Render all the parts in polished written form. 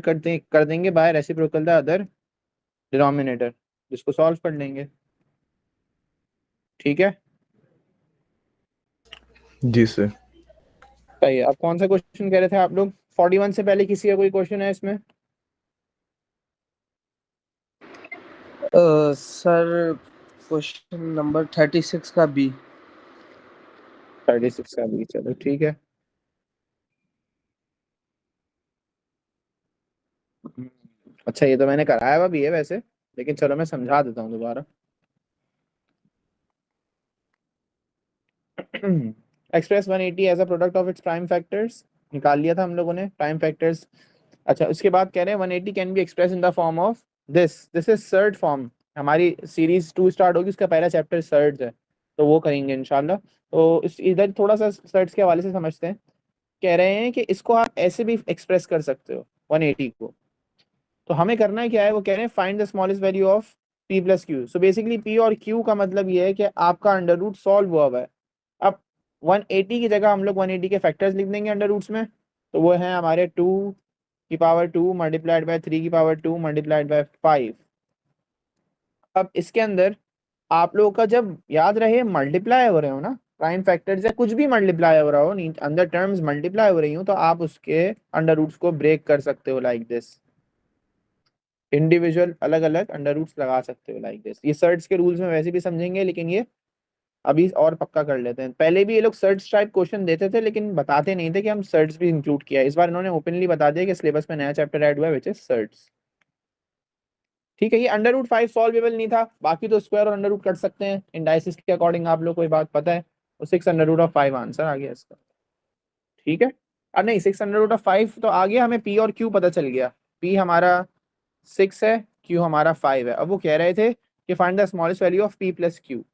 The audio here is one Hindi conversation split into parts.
कर देंगे by reciprocal the other denominator, जिसको सॉल्व कर लेंगे। ठीक है, जी सर। सही है। अब कौन सा क्वेश्चन कह रहे थे आप लोग? 41 से पहले किसी का कोई क्वेश्चन है इसमें? सर क्वेश्चन नंबर 36 का बी। 36 का भी, चलो ठीक है। अच्छा, ये तो मैंने कराया हुआ भी है वैसे, लेकिन चलो मैं समझा देता हूँ दोबारा। Express 180 as a product of its prime factors, निकाल लिया था हम लोगों ने प्राइम फैक्टर्स। अच्छा, उसके बाद कह रहे हैं 180 can be express in the form of this is surd form. हमारी सीरीज 2 स्टार्ट होगी, उसका पहला चैप्टर सर्ड्स है, तो वो करेंगे इंशाल्लाह। तो इस इधर थोड़ा सा सर्ड्स के हवाले से समझते हैं। कह रहे हैं कि इसको आप ऐसे भी एक्सप्रेस कर सकते हो 180 को। तो हमें करना है क्या है, वो कह रहे हैं find the smallest value of P plus Q. So basically P और क्यू का मतलब ये है कि आपका अंडर रूट सॉल्व हुआ है। अब 180 की जगह हम लोग 180 के फैक्टर्स लिख देंगे अंडर रूट्स में। तो वो है हमारे 2 की पावर 2 मल्टीप्लाइड बाय 3 की पावर 2 मल्टीप्लाइड बाय 5। अब इसके अंदर आप लोगों का जब याद रहे मल्टीप्लाई हो रहे हो ना, प्राइम फैक्टर्स या कुछ भी मल्टीप्लाई हो रहा हो, अंदर टर्म्स मल्टीप्लाई हो रही हो, तो आप उसके अंडर रूट्स को ब्रेक कर सकते हो लाइक दिस। इंडिविजुअल अलग अलग अंडर रूट्स लगा सकते हो लाइक दिस। ये सर्ट्स के रूल्स में वैसे भी समझेंगे, लेकिन ये अभी और पक्का कर लेते हैं। पहले भी ये लोग सर्ट्स टाइप क्वेश्चन देते थे, लेकिन बताते नहीं थे कि हम सर्ट्स भी इंक्लूड किया है। इस बार इन्होंने ओपनली बता दिया कि सिलेबस में नया चैप्टर ऐड हुआ है विच इज सर्ट्स। ठीक है, ये अंडर रूट 5 सॉल्वेबल नहीं था, बाकी तो स्क्वायर और अंडर रूट कर सकते हैं इंडाइसिस के अकॉर्डिंग। आप लोग को ये बात पता है, तो 6 अंडर रूट ऑफ 5 आंसर आ गया इसका। ठीक है, और नहीं 6 अंडर रूट ऑफ 5 तो आ गया, हमें पी और क्यू पता चल गया। पी हमारा 6 है, क्यू हमारा 5 है। अब वो कह रहे थे कि find the smallest value of P plus Q.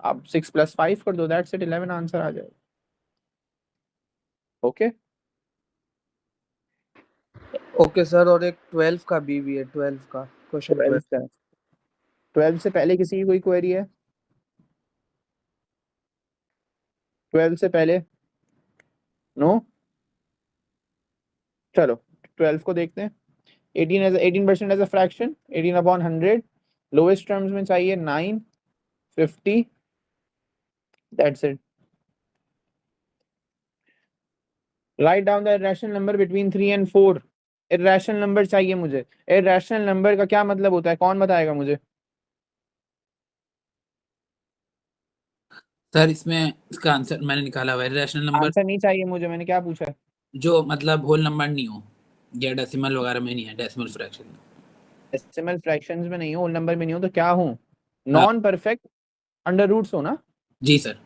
आप 6 + 5 कर दो, दैट्स इट, 11 आंसर आ जाएगा। ओके, ओके सर, और एक 12 का बी भी है, 12 का क्वेश्चन 12। 12 से पहले किसी की कोई क्वेरी है? 12 से पहले? नो, चलो 12 को देखते हैं। 18% as a fraction, 18/100। Lowest terms में चाहिए 9, 50, that's it. Write down the irrational number between 3 and 4। Irrational number चाहिए मुझे। इरेशनल नंबर का क्या मतलब होता है, कौन बताएगा मुझे? सर इसमें इसका आंसर मैंने निकाला हुआ है। रैशनल नंबर आंसर नहीं चाहिए मुझे, मैंने क्या पूछा है? जो मतलब होल नंबर नहीं हो या डेसिमल वगैरह में नहीं है, डेसिमल फ्रैक्शन। डेसिमल फ्रैक्शंस में नहीं हो, होल नंबर में नहीं हो, तो क्या हूँ? हाँ नॉन परफेक्ट अंडर रूट्स हो ना। जी सर।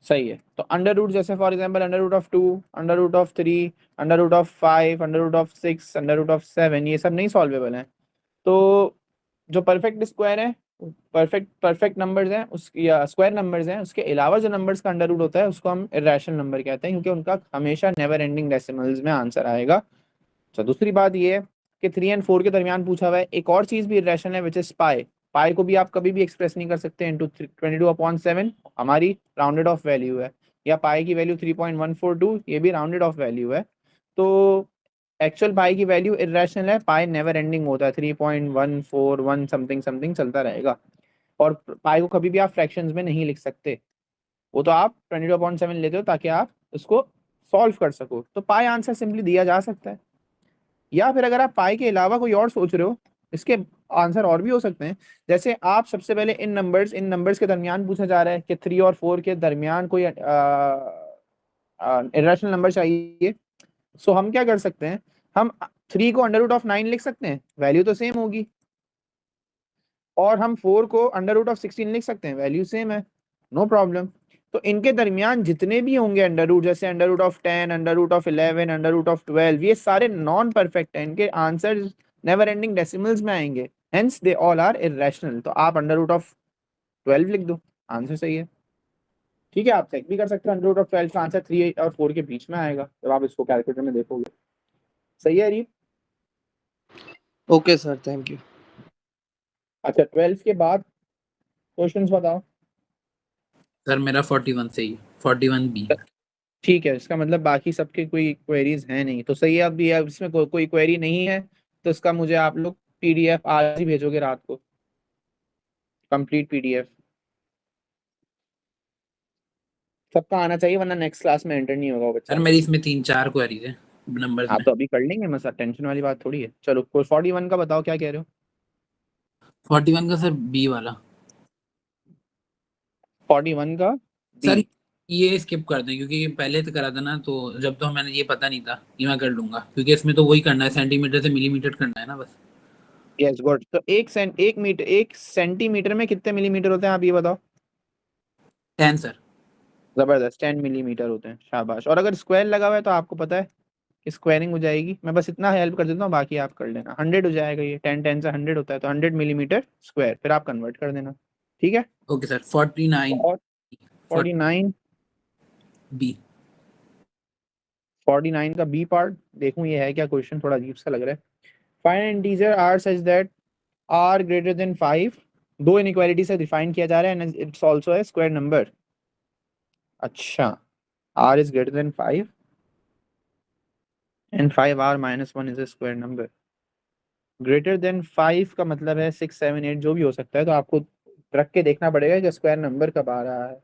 सही है, तो अंडर रूट जैसे for example under root of 2, under root of 3, under root of 5, under root of 6, under root of 7, ये सब नहीं सॉल्वेबल है। तो जो परफेक्ट स्क्वायर है, परफेक्ट नंबर्स हैं उस या स्क्वायर नंबर्स हैं, उसके अलावा जो नंबर्स का अंडर रूट होता है उसको हम इरेशनल नंबर कहते हैं, क्योंकि उनका हमेशा नेवर एंडिंग डेसिमल्स में आंसर आएगा। तो दूसरी बात ये है कि 3 and 4 के दरमियान पूछा हुआ है। एक और चीज भी इरेशनल है विच इज पाई। पाई को भी आप कभी भी एक्सप्रेस नहीं कर सकते इंटू 22/7, हमारी राउंडेड ऑफ वैल्यू है। या पाई की वैल्यू 3.142, ये भी राउंडेड ऑफ वैल्यू है। तो एक्चुअल पाई की वैल्यू इरेशनल है, पाई नेवर एंडिंग होता है, 3.141 समथिंग समथिंग चलता रहेगा। और पाई को कभी भी आप फ्रैक्शंस में नहीं लिख सकते, वो तो आप 22/7 लेते हो ताकि आप उसको सॉल्व कर सको। तो पाई आंसर सिंपली दिया जा सकता है। या फिर अगर आप पाई के अलावा कोई और सोच रहे हो, इसके आंसर और भी हो सकते हैं। जैसे आप सबसे पहले इन नंबर्स के दरमियान पूछा जा रहा है कि 3 और 4 के दरमियान कोई इरेशनल नंबर चाहिए। सो हम क्या कर सकते हैं, हम 3 को अंडर रूट ऑफ 9 लिख सकते हैं, वैल्यू तो सेम होगी। और हम 4 को अंडर रूट ऑफ 16 लिख सकते हैं, वैल्यू सेम है, नो प्रॉब्लम। तो इनके दरमियान जितने भी होंगे अंडर रूट, जैसे under root of 10, under root of 11, under root of 12, ये सारे नॉन परफेक्ट हैं, इनके आंसर नेवर एंडिंग डेसिमल्स में आएंगे, hence they all are irrational. तो आप अंडर रूट ऑफ 12 लिख दो, आंसर सही है। ठीक है, आप चेक भी कर सकते हो, अंडर रूट ऑफ 12 का आंसर 3 और 4 के बीच में आएगा जब आप इसको कैलकुलेटर में देखोगे। सही है रीप? Okay sir, thank you. अच्छा, 12 के बाद क्वेश्चंस बताओ। सर मेरा 41 से ही 41 बी। ठीक है, इसका मतलब बाकी सबके कोई क्वेरीज हैं नहीं, तो सही है। अभी अब इसमें कोई क्वेरी नहीं है, तो इसका मुझे आप लोग पीडीएफ आज ही भेजोगे रात को, कंप्लीट पीडीएफ सबका आना चाहिए, वरना नेक्स्ट क्लास में एंटर नहीं होगा वो सर बच्चा। मेरी इसमें 3-4 क्वेरीज है नंबर्स आप में। तो अभी कर लेंगे, मसा टेंशन वाली बात थोड़ी है। चलो, कोई 41 का बताओ, क्या कह रहे हो? 41 का सर बी वाला। 41 का बी। सर ये स्किप कर दें, क्योंकि पहले तो करा था ना, तो जब तो मैंने ये पता नहीं था, ये मैं कर लूंगा, क्योंकि इसमें तो वही करना है, सेंटीमीटर से मिलीमीटर करना है ना बस। Yes good. तो एक सेंटीमीटर में कितने मिलीमीटर होते हैं, आप ये बताओ? 10 सर। जबरदस्त, 10 मिलीमीटर होते हैं, शाबाश। और अगर स्क्वायर लगा हुआ है तो आपको पता है कि स्क्वायरिंग हो जाएगी। मैं बस इतना हेल्प कर देता हूँ, बाकी आप कर लेना। 100 हो जाएगा, ये 10 से 100 होता है, तो 100 मिलीमीटर स्क्वायर, फिर आप कन्वर्ट कर देना। ठीक है। Okay sir. 49 और 49, बी। 49 का बी पार्ट देखूं ये है क्या? क्वेश्चन थोड़ा अजीब सा लग रहा है। Find integer r such that r greater than 5। दो इनइक्वालिटी से डिफाइन किया जा रहा है, एंड इट्स आल्सो है स्क्वायर नंबर। अच्छा, r is greater than 5 and 5r minus 1 is a square number. Greater than 5 का मतलब है 6, 7, 8 जो भी हो सकता है, तो आपको रख के देखना पड़ेगा कि स्क्वायर नंबर कब आ रहा है।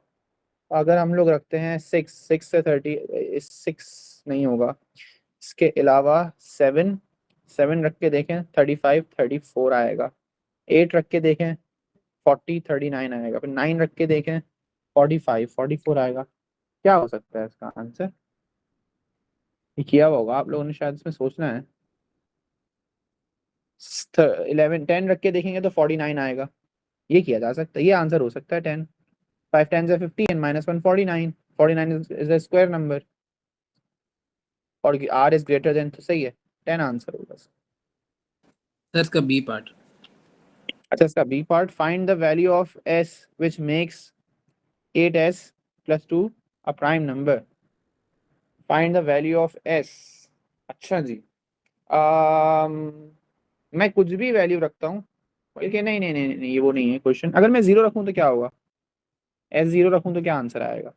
अगर हम लोग रखते हैं 6 से 30, 6 नहीं होगा। इसके अलावा 7 रख के देखें, 35, 34 आएगा। 8 रख के देखें, 40, 39 आएगा। फिर 9 रख के देखें, 45, 44 आएगा। क्या हो सकता है इसका आंसर? ये किया हुआ होगा आप लोगों ने, शायद इसमें सोचना है। 11, 10 रख के देखेंगे तो 49 आएगा। ये किया जा सकता है, ये आंसर हो सकता है 10। 5 10 से 50 and minus 1 49। 49 is a square number, और आर इज ग्रेटर देन, तो सही है, 10 आंसर होगा। सर इसका बी पार्ट। अच्छा, इसका B part, find the value of s which makes 8s plus 2 a prime number. Find the value of s. अच्छा जी, मैं कुछ भी वैल्यू रखता हूँ, बल्कि नहीं नहीं नहीं नहीं, ये वो नहीं है क्वेश्चन। अगर मैं 0 रखूँ तो क्या होगा? एस 0 रखूँ तो क्या आंसर आएगा?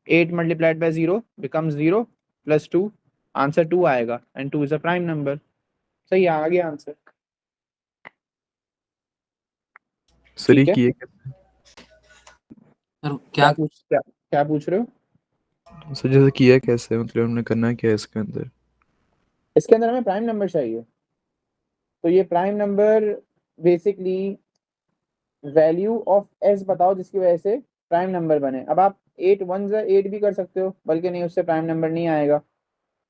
8 multiplied by 0 becomes 0 plus 2, answer 2 आएगा, and 2 is a prime number. सही है, आ गया आंसर। सर ये ठीक है। किए सर क्या? क्या पूछ रहे हो? सर जैसे किया कैसे, मतलब हमने करना क्या है इसके अंदर? इसके अंदर हमें प्राइम नंबर चाहिए, तो ये prime number basically value of S बताओ जिसकी वजह से प्राइम नंबर बने। अब आप 8 1 8 भी कर सकते हो, बल्कि नहीं, उससे प्राइम नंबर नहीं आएगा।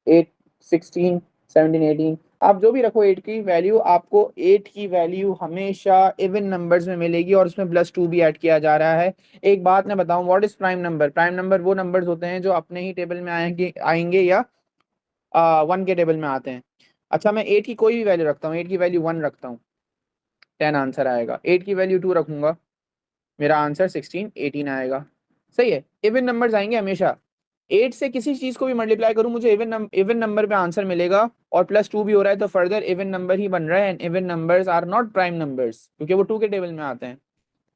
8, 16, 17, 18, आप जो भी रखो 8 की वैल्यू, आपको 8 की वैल्यू हमेशा इवन नंबर्स में मिलेगी, और उसमें प्लस 2 भी ऐड किया जा रहा है। एक बात मैं बताऊं, what is prime number? Prime number वो नंबर्स होते हैं जो अपने ही टेबल में आएंगे या 1 के टेबल में आते हैं। अच्छा, मैं 8 की कोई भी वैल्यू रखता हूँ, 8 की वैल्यू 1 रखता हूँ, 10 आंसर आएगा। 8 की वैल्यू 2 रखूंगा, मेरा आंसर 16, 18 आएगा। सही है, इवन नंबर्स आएंगे हमेशा। 8 से किसी चीज को भी मल्टीप्लाई करूं, मुझे इवन नंबर पे आंसर मिलेगा, और प्लस 2 भी हो रहा है, तो फर्दर इवन नंबर ही बन रहा है। And even numbers are not prime numbers, क्योंकि वो 2 के टेबल में आते हैं।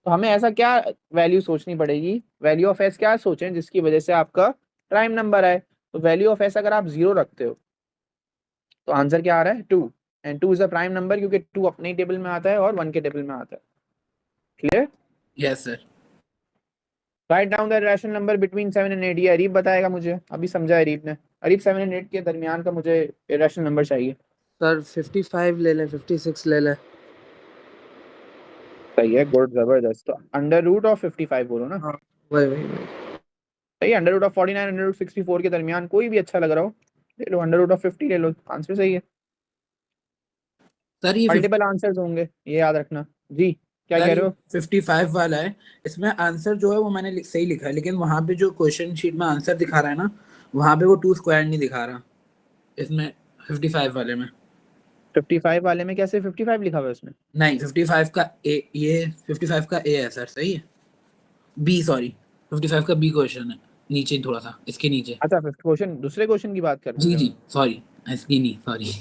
तो हमें ऐसा क्या वैल्यू सोचनी पड़ेगी, वैल्यू ऑफ एस क्या सोचें जिसकी वजह से आपका प्राइम नंबर आए। तो वैल्यू ऑफ एस अगर आप 0 रखते हो तो आंसर क्या आ रहा है? 2, and 2 is a prime number, क्योंकि 2 अपने ही टेबल में आता है और 1 के टेबल में आता है। Clear? Yes sir. Right down the rational number between 7 and 8। ये अरीब बताएगा मुझे, अभी समझा अरीब ने। अरीब, 7 एंड 8 के दरमियान का मुझे रैशनल नंबर चाहिए। सर 55 ले लें, 56 ले लें। सही है, गुड, जबरदस्त। तो अंडर रूट ऑफ 55 बोलो ना। हाँ वही। सही है, under root of 49, under root 64 के दरमियान कोई भी अच्छा लग रहा हो ले लो, अंडर रूट ऑफ 50 ले लो, आंसर सही है। सर ये मल्टीपल आंसर्स होंगे, ये याद रखना जी। क्या सर कह ये रहे हो? 55 वाला है, इसमें आंसर जो है वो मैंने सही लिखा है, लेकिन वहां पे जो क्वेश्चन शीट में आंसर दिखा रहा है ना, वहां पे वो 2 स्क्वायर नहीं दिखा रहा इसमें, 55 वाले में। 55 वाले में कैसे 55 लिखा हुआ है उसमें? नहीं, 55 का ए, ये 55 का ए है सर, सही है। बी, सॉरी, 55 का बी क्वेश्चन है, नीचे थोड़ा सा, इसके नीचे। अच्छा, फिफ्थ क्वेश्चन, दूसरे क्वेश्चन की बात कर जी रहे हो? जी सॉरी, इसकी नहीं, सॉरी।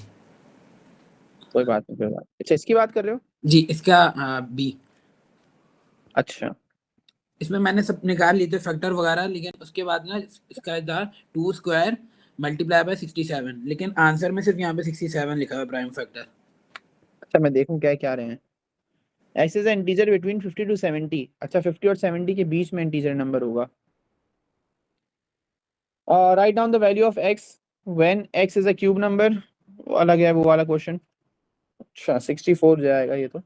कोई बात नहीं, कोई बात। अच्छा, इसकी बात कर रहे हो? जी इसका बी। अच्छा, इसमें मैंने सब निकाल लिए थे फैक्टर वगैरह, लेकिन उसके बाद ना इसका था 2 स्क्वायर मल्टीप्लाई बाय 67, लेकिन आंसर में सिर्फ यहाँ पे 67 लिखा हुआ है प्राइम फैक्टर। अच्छा मैं देखूं क्या क्या रहे हैं। x is an integer between 50 to 70। अच्छा 50 और 70 के बीच में इंटीजर नंबर होगा। Write down the value of x when x is a cube number, अलग है वो वाला क्वेश्चन। अच्छा 64 जाएगा ये तो,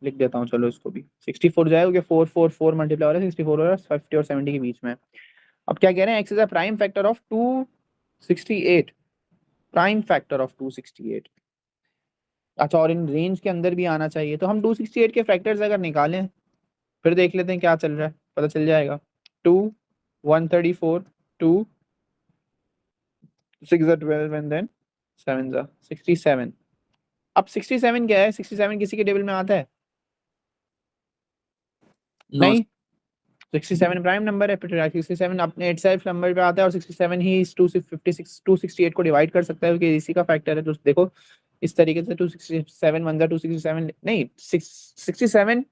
लिख देता हूँ चलो इसको भी। 64 जाएगा क्योंकि 4 मल्टीप्लाई हो रहा है 64 हो रहा है 50 और 70 के बीच में। अब क्या कह रहे हैं, x is a prime factor of 268, prime factor of 268। अच्छा और इन रेंज के अंदर भी आना चाहिए, तो हम 268 के फैक्टर्स अगर निकालें फिर देख लेते हैं क्या चल रहा है, पता चल जाएगा। 2 134 2 6 12 एंड देन 7 67। अब 67 क्या है, 67 किसी के टेबल में आता है? नो नहीं, 67 प्राइम नंबर है, फिर 67 अपने इटसेल्फ नंबर पे आता है और 67 ही इस 256 268 को डिवाइड कर सकता है क्योंकि इसी का फैक्टर है। तो देखो इस तरीके से 267 1 267 नहीं 67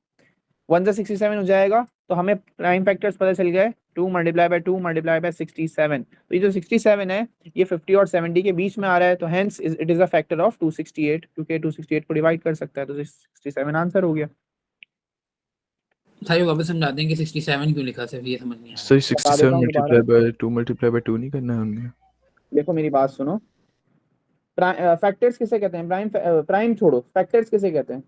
1 67 हो जाएगा। तो हमें प्राइम फैक्टर्स पता चल गए, 2 मल्टीप्लाई बाय 2 मल्टीप्लाई बाय 67। तो ये जो 67 है ये 50 और 70 के बीच में आ रहा है, तो hence it is a factor of 268 क्योंकि 268 को डिवाइड कर सकता है। तो 67 आंसर हो गया। था, ये वापस समझाते हैं कि 67 क्यों लिखा, सिर्फ ये समझ नहीं आया। सर बता 67 देता हूँ दोबारा, मल्टीप्लाई बाय 2 नहीं करना है हमने? देखो मेरी बात सुनो। फैक्टर्स किसे कहते हैं? प्राइम छोड़ो, फैक्टर्स किसे कहते हैं?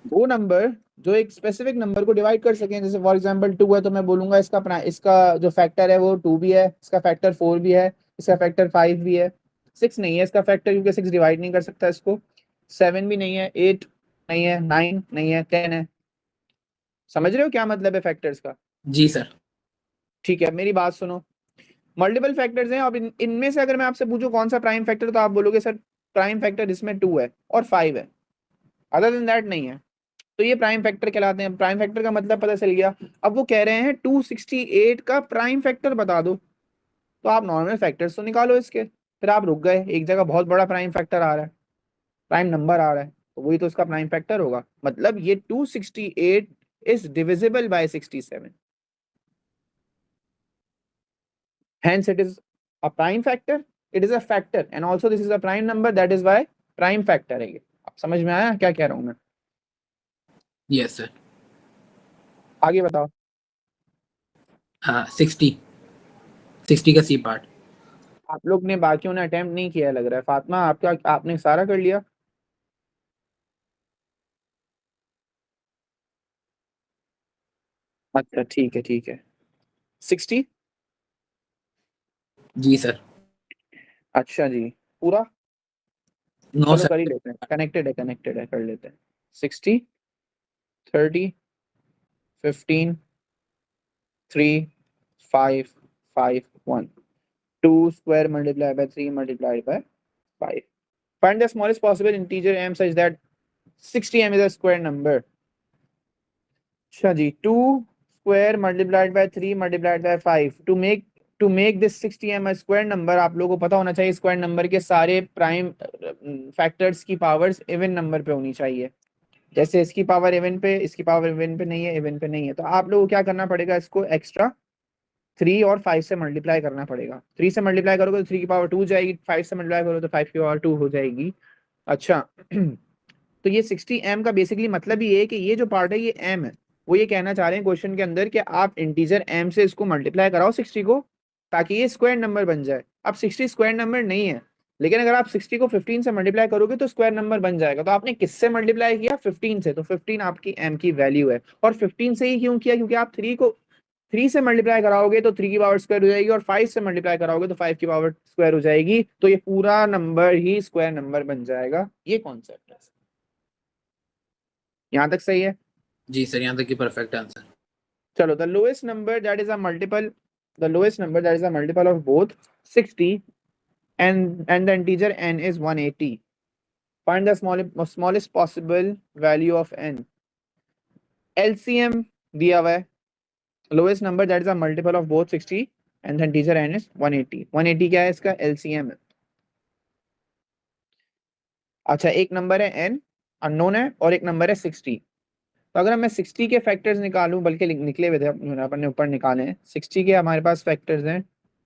वो नंबर जो एक स्पेसिफिक नंबर को डिवाइड कर सकें। जैसे फॉर एग्जांपल 2 है तो मैं बोलूंगा इसका जो फैक्टर है वो 2 भी है, इसका फैक्टर 4 भी है, इसका फैक्टर 5 भी है। 6 नहीं है इसका फैक्टर क्योंकि 6 डिवाइड नहीं कर सकता इसको। 7 भी नहीं है, 8 नहीं है, 9 नहीं है, 10 है। समझ रहे हो क्या मतलब है फैक्टर्स का? जी सर। ठीक है मेरी बात सुनो। मल्टीपल फैक्टर्स हैं, अब इनमें से अगर मैं आपसे पूछूं कौन सा प्राइम फैक्टर, तो आप बोलोगे सर प्राइम फैक्टर इसमें 2 है और 5 है, अदर देन दैट नहीं है। तो ये प्राइम फैक्टर कहलाते हैं। प्राइम फैक्टर का मतलब पता चल गया। अब वो कह रहे हैं 268 का प्राइम फैक्टर बता दो, तो आप नॉर्मल फैक्टर्स तो निकालो इसके, फिर आप रुक गए एक जगह, बहुत बड़ा प्राइम फैक्टर आ रहा है, प्राइम नंबर आ रहा है, तो वही तो इसका प्राइम फैक्टर होगा। मतलब ये 268 is divisible by 67, hence it is a prime factor, it is a factor and also this is a prime number, that is why prime factor है ये। आप समझ में आया क्या कह रहा हूं मैं? Yes sir. आगे बताओ। 60 का सी पार्ट। आप लोग ने बाकियों ने अटेम्प्ट नहीं किया लग रहा है। फातिमा आपका, आपने सारा कर लिया? अच्छा ठीक है ठीक है। 60। जी सर। अच्छा जी पूरा? नो चलो कर ही सर। लेते हैं, कनेक्टेड है कर लेते हैं। 60 30 15 3 5 5 1 2 square multiplied by 3 multiplied by 5. Find the smallest possible integer m such that 60m is a square number. अच्छा जी 2 square multiplied by 3 multiplied by 5 to make this 60m a square number। आप लोगों को पता होना चाहिए स्क्वायर नंबर के सारे प्राइम फैक्टर्स की पावर्स इवन नंबर पे होनी चाहिए। जैसे इसकी पावर इवन पे, इसकी पावर इवन पे नहीं है, इवन पे नहीं है, तो आप लोगों को क्या करना पड़ेगा, इसको एक्स्ट्रा 3 और 5 से मल्टीप्लाई करना पड़ेगा। 3 से मल्टीप्लाई करोगे तो 3 की पावर 2 जाएगी, 5 से मल्टीप्लाई करोगे तो 5 की पावर 2 हो जाएगी। अच्छा तो ये 60m का बेसिकली मतलब ये है कि ये जो पार्ट है ये m है। वो ये कहना चाह रहे हैं क्वेश्चन के अंदर कि आप इंटीजर m से इसको मल्टीप्लाई कराओ 60 को, ताकि ये स्क्वायर नंबर बन जाए। अब 60 स्क्वायर नंबर नहीं है, लेकिन अगर आप 60 को 15 से मल्टीप्लाई करोगे तो स्क्वायर नंबर बन जाएगा। तो आपने किससे मल्टीप्लाई किया? 15 से, तो 15 आपकी m की वैल्यू है। और 15 से ही क्यों किया? क्योंकि आप 3 को 3 से मल्टीप्लाई कराओगे तो 3 की पावर स्क्वायर हो जाएगी, और 5 से मल्टीप्लाई कराओगे तो 5 की पावर स्क्वायर हो जाएगी, तो ये पूरा नंबर ही स्क्वायर नंबर बन जाएगा। ये कॉन्सेप्ट है। यहाँ तक सही है? जी सर, यहाँ तक की परफेक्ट आंसर। चलो the lowest number that is a multiple, the lowest number that is a multiple of both 60 and the integer n is 180. Find the smallest possible value of n. LCM दिया हुआ है, lowest number that is a multiple of both 60 and the integer n is 180. 180 क्या है इसका? LCM है। अच्छा एक नंबर है n अननोन है और एक नंबर है 60, तो अगर मैं 60 के फैक्टर्स निकालूं, बल्कि निकले हुए थे अपन ने ऊपर निकाले हैं, 60 के हमारे पास फैक्टर्स हैं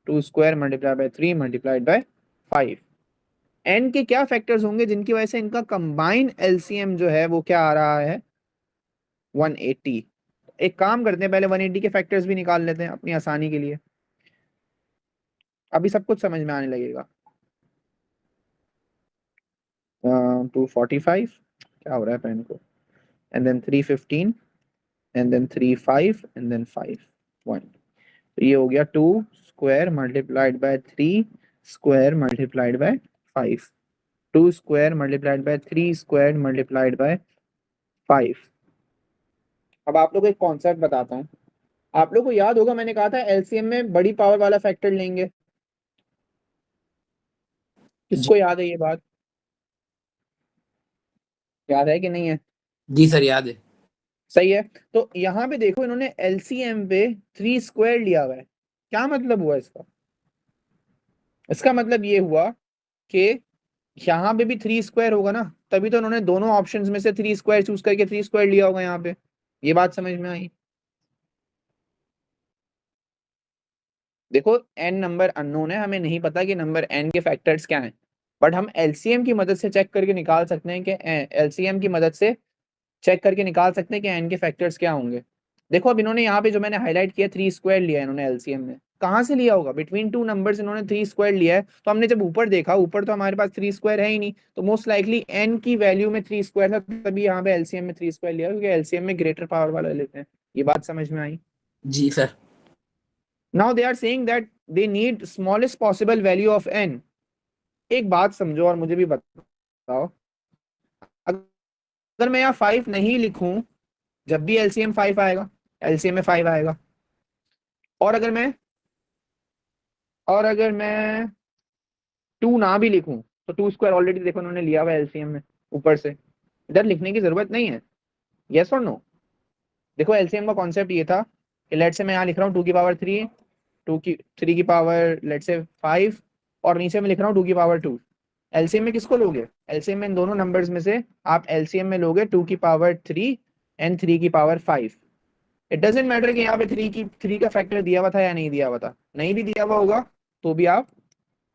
2 square multiply by 3 multiplied by 5। n के क्या फैक्टर्स होंगे जिनकी वजह से इनका कंबाइन एलसीएम जो है वो क्या आ रहा है 180। एक काम करते हैं, पहले 180 के फैक्टर्स भी निकाल लेते हैं अपनी आसानी के लिए, अभी सब कुछ समझ में आने लगेगा। 245 क्या हो रहा है पेन को, and then 315 and then 35 and then 5 1। तो ये हो गया 2 square multiplied by 3 square multiplied by 5, 2 square multiplied by 3 square multiplied by 5। अब आप लोग को एक कॉन्सेप्ट बताता हूँ, आप लोग को याद होगा मैंने कहा था एलसीएम में बड़ी पावर वाला फैक्टर लेंगे, किसको याद है ये बात, याद है कि नहीं है? जी सर याद है। सही है। तो यहाँ पे देखो इन्होंने एलसीएम पे 3 स्क्वायर लिया हुआ है, क्या मतलब हुआ इसका? इसका मतलब ये हुआ कि यहाँ पे भी 3 स्क्वायर होगा ना, तभी तो उन्होंने दोनों ऑप्शंस में से 3 स्क्वायर चूज करके 3 स्क्वायर लिया होगा यहाँ पे। ये बात समझ में आई? देखो n नंबर अननोन है, हमें नहीं पता कि नंबर n के फैक्टर्स क्या हैं, बट हम एलसीएम की मदद से चेक करके निकाल सकते हैं कि एलसीएम की मदद से चेक करके निकाल सकते हैं कि n के फैक्टर्स क्या होंगे। देखो अब इन्होंने यहाँ पे जो मैंने हाईलाइट किया 3 स्क्वायर लिया है इन्होंने एलसीएम में, कहाँ से लिया होगा? बिटवीन टू नंबर्स इन्होंने 3 स्क्वायर लिया है। तो हमने जब ऊपर देखा, ऊपर तो हमारे पास 3 स्क्वायर है ही नहीं, तो मोस्ट लाइकली n की वैल्यू में 3 स्क्वायर था, तभी यहाँ पे एलसीएम में 3 स्क्वायर लिया, क्योंकि एलसीएम में ग्रेटर पावर वाला लेते हैं। ये बात समझ में आई? जी sir. Now they are saying that they need smallest possible value of n। एक बात समझो और मुझे भी बताओ, अगर मैं यहाँ 5 नहीं लिखूं, जब भी एलसीएम 5 आएगा, एलसीएम में 5 आएगा। और अगर मैं 2 ना भी लिखूं, तो 2 स्क्वायर ऑलरेडी देखो उन्होंने लिया हुआ है एलसीएम में ऊपर से, इधर लिखने की जरूरत नहीं है। यस और नो? देखो एलसीएम का कॉन्सेप्ट ये था कि लेट से मैं यहाँ लिख रहा हूँ 2 की पावर 3, 3 की पावर लेट से 5, और नीचे में लिख रहा हूँ 2 की पावर 2। एलसीएम में किसको लोगे? एलसीएम में इन दोनों नंबर्स में से आप एलसीएम में लोगे 2 की पावर 3 एंड 3 की पावर 5। इट डजेंट मैटर कि यहाँ पे 3 का फैक्टर दिया हुआ था या नहीं दिया हुआ था, नहीं भी दिया हुआ होगा तो भी आप